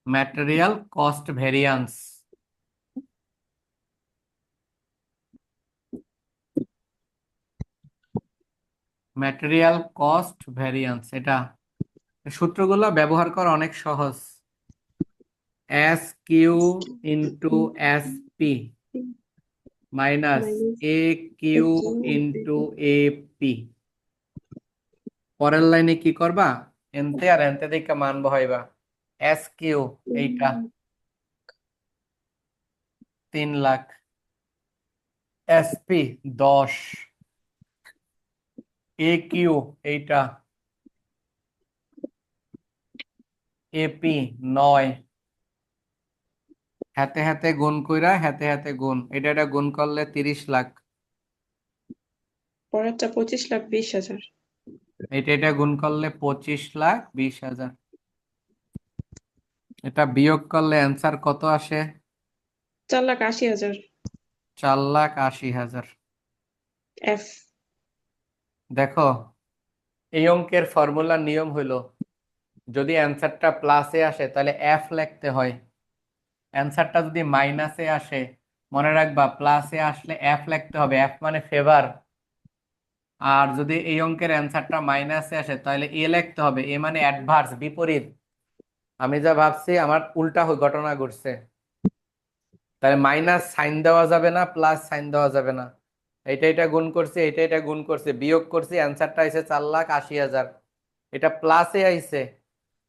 Material cost variance, material cost variance, এটা সূত্রগুলো ব্যবহার করা অনেক সহজ। S Q into S P minus A Q into A P. পরের লাইনে কি করবা, এনতে আর এনতে দিকে মান বহাইবা। এস কিউ এইটা 3 লাখ, এসপি 10, এ কিউ এইটা, এপি 9, হাতে হাতে গুণ কইরা, হাতে হাতে গুণ, এটা গুণ করলে 30 লাখ, পরেরটা 25,20,000, এটা গুণ করলে 25,20,000। এটা বিয়োগ করলে অ্যান্সার কত আসে? 4,80,000। 4,80,000। এফ। দেখো এই অঙ্কের ফর্মুলার নিয়ম হইলো, যদি অ্যান্সারটা প্লাসে আসে তাহলে এফ লিখতে হয়, অ্যান্সারটা যদি মাইনাসে আসে মনে রাখবা প্লাসে আসলে এফ লিখতে হবে, এফ মানে ফেভার। আর যদি এই অঙ্কের অ্যান্সারটা মাইনাসে আসে তাহলে এ লিখতে হবে, এ মানে অ্যাডভার্স, বিপরীত। আমি যা ভাবছি আমার উল্টা ঘটনা ঘটছে, তাহলে মাইনাস সাইন দেওয়া যাবে না, প্লাস সাইন দেওয়া যাবে না। এটা গুণ করছে, এটা গুণ করছে, বিয়োগ করছে, অ্যান্সারটা আইছে 4,80,000। এটা প্লাসে আইছে,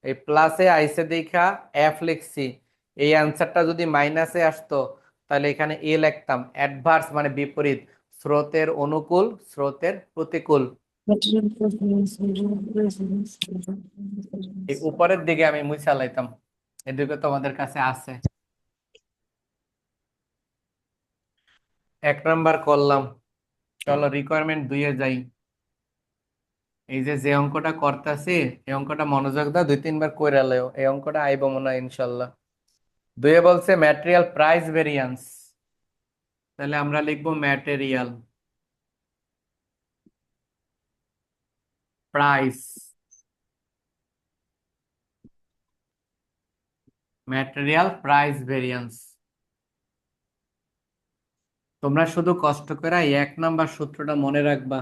এই প্লাসে আইছে দেখা এফ লিখছি। এই অ্যান্সারটা যদি মাইনাসে আসতো তাহলে এখানে এ লিখতাম, অ্যাডভার্স মানে বিপরীত, স্রোতের অনুকূল, স্রোতের প্রতিকূল। Material cost variance, material price variance, এই উপরের দিকে আমি মুছা লাইতাম, এদিকে তোমাদের কাছে আছে। 1 নাম্বার করলাম। চলো রিকোয়ারমেন্ট 2-এ যাই। এই যে অঙ্কটা করতেছি, এই অঙ্কটা মনোযোগ দাও, 2-3 বার কইরা লও, এই অঙ্কটা আইব মনে হয় ইনশাল্লাহ। 2-এ বলছে ম্যাটেরিয়াল প্রাইস ভেরিয়েন্স, তাহলে আমরা লিখবো material price, material price variance. তোমরা শুধু কষ্ট করে এই 1 নাম্বার সূত্রটা মনে রাখবা,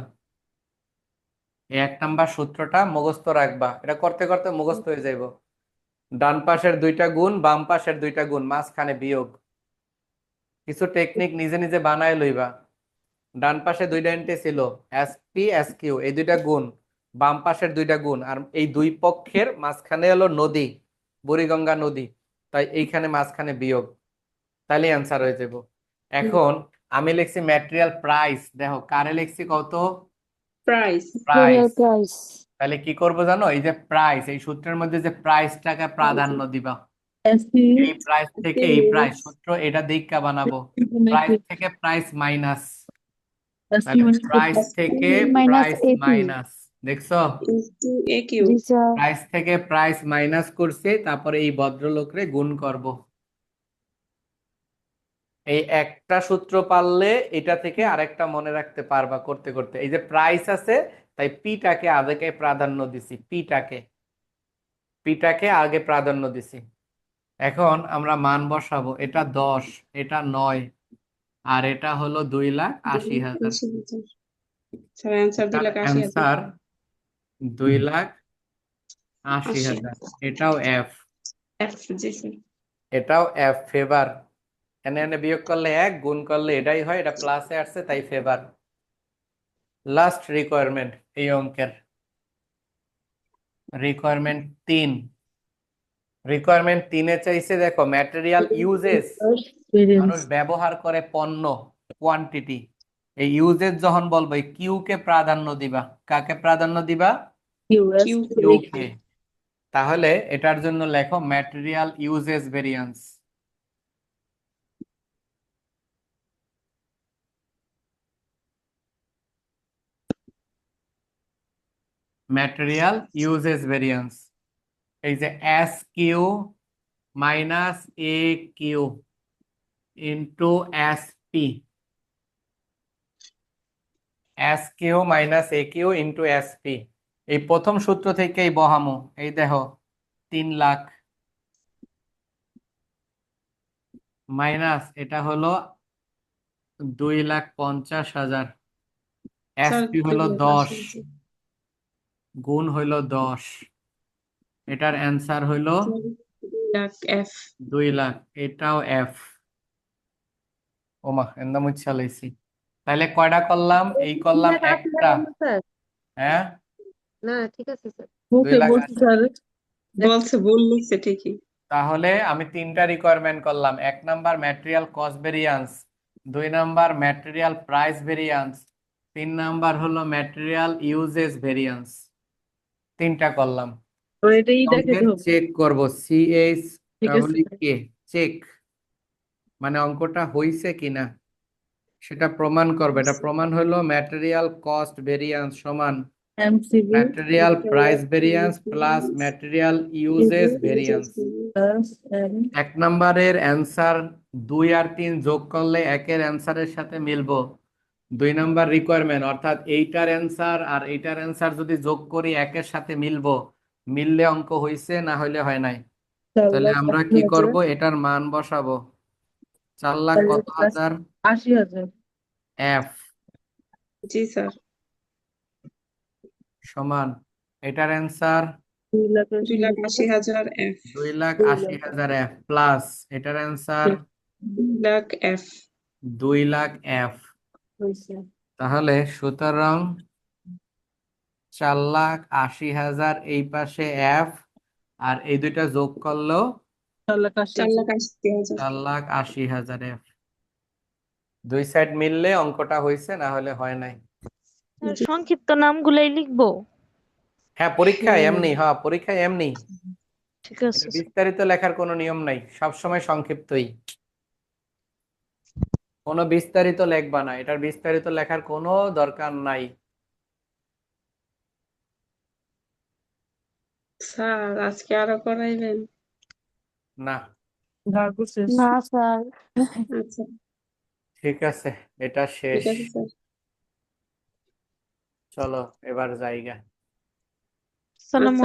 এই 1 নাম্বার সূত্রটা মুখস্থ রাখবা, এটা করতে করতে মুখস্থ হয়ে যাইব। ডান পাশের 2টা গুণ, বাম পাশের 2টা গুণ, মাঝখানে বিয়োগ। কিছু টেকনিক নিজে নিজে বানায় লইবা। ডান পাশে 2টা এন্ট্রি ছিল এসপি এসকিউ, এই 2টা গুণ, বাম পাশের 2টা গুণ, আর এই দুই পক্ষের মাঝখানে হলো নদী, বুড়িগঙ্গা নদী, তাই এইখানে মাঝখানে বিয়োগ, তাহলে অ্যান্সার হয়ে যাব। এখন আমি লিখছি ম্যাটেরিয়াল প্রাইস, দেখো কারে লিখছি কত, প্রাইস। material price. price তাহলে কি করব জানো, এই যে প্রাইস, এই সূত্রের মধ্যে যে প্রাইসটাকে প্রাধান্য দিবা, এই প্রাইস থেকে এই প্রাইস, সূত্র এটা দিকটা বানাবো, প্রাইস থেকে প্রাইস মাইনাস, তাহলে প্রাইস থেকে minus প্রাইস AP মাইনাস, দেখছো? ইন্টু এ কিউ। জি স্যার। প্রাইস থেকে প্রাইস মাইনাস করছে, তারপরে এই ভদ্রলোকরে গুণ করব। এই একটা সূত্র পারলে এটা থেকে আরেকটা মনে রাখতে পারবা করতে করতে। এই যে প্রাইস আছে, তাই পিটাকে আগে প্রাধান্য দিছি, পিটাকে আগে প্রাধান্য দিছি। এখন আমরা মান বসাবো, এটা 10, এটা 9, আর এটা হলো 2,80,000। 2,80,000। স্যার অ্যান্সার এটার 2,80,000। অ্যান্সার 2,80,000। 80,000। এটাও এফ, এফ, জি স্যার। এটাও এফ, ফেভার। এনে এনে বিয়োগ করলে 1, গুণ করলে এটাই হয়, এটা প্লাসে আসছে তাই ফেভার। লাস্ট রিকোয়ারমেন্ট এই অঙ্কের, রিকোয়ারমেন্ট 3। রিকোয়ারমেন্ট 3-এ চাইছে, দেখো ম্যাটেরিয়াল ইউজেস, মানুষ ব্যবহার করে পণ্য, কোয়ান্টিটি। এই ইউজেস যখন বলবো, এই কিউ কে প্রাধান্য দিবা। কাকে প্রাধান্য দিবা? কিউ কিউ কে। তাহলে এটার জন্য লেখো material usage variance. Material usage variance, এই যে S Q minus A Q into S P, S Q minus A Q into S P. এই প্রথম সূত্র থেকেই বহামো। এই দেখো 3 লাখ মাইনাস এটা হলো 2,50,000, স্যার এসপি হলো 10, গুণ হইলো 10, এটার অ্যান্সার হইলো 2 লাখ এফ। 2 লাখ, এটাও এফ। ওমা এন্দা মুচ্ছা লাইছি। তাহলে কয়টা করলাম? এই করলাম একটা, হ্যাঁ না ঠিক আছে স্যার। 2,80,000। বলছে ভুল লিখছে ঠিকই। তাহলে আমি 3টা রিকোয়ারমেন্ট করলাম। 1 number material cost variance, 2 number material price variance, 3 number হলো ম্যাটেরিয়াল ইউজেস ভেরিয়েন্স। 3টা করলাম। চেক করব, সিএইচ কে চেক, মানে অঙ্কটা হইছে কিনা সেটা প্রমাণ করবে। এটা প্রমাণ হলো ম্যাটেরিয়াল কস্ট ভেরিয়েন্স সমান material price variance plus material usage variance. 1 নম্বরের অ্যান্সার 2 আর 3 যোগ করলে 1-এর অ্যান্সারের সাথে মিলবো। 2 নম্বর রিকোয়ারমেন্ট, অর্থাৎ এইটার অ্যান্সার আর এইটার অ্যান্সার যদি যোগ করি 1-এর সাথে মিলবো, মিললে অঙ্ক হইছে, না হইলে হয় নাই। তাহলে আমরা কি করব? এটার মান বসাবো। 4 লাখ কত হাজার? 80,000। F G sir. সমান এটার অ্যান্সার 2,80,000 এফ। 2,80,000 এফ প্লাস এটার answer 2 lakh F. 2 lakh F. তাহলে সুতরাং 4,80,000 এই পাশে এফ, আর এই দুইটা যোগ করলেও 4,80,000। 4,80,000 এফ। 2 সাইড মিললে অঙ্কটা হয়েছে, না হলে হয় নাই। স্যার সংক্ষিপ্ত নামগুলাই লিখবো? হ্যাঁ পরীক্ষায় এমনি, হ্যাঁ পরীক্ষায় এমনি। ঠিক এটা আছে। বিস্তারিত লেখার কোনো নিয়ম নাই, সবসময় সংক্ষিপ্তই। কোনো বিস্তারিত লেখবা না, এটার বিস্তারিত লেখার কোনো দরকার নাই। স্যার আজকে আরো করাইবেন? না না স্যার। আচ্ছা ঠিক আছে, এটা শেষ। ঠিক আছে স্যার। চলো এবার জায়গা। সালাম। আচ্ছা।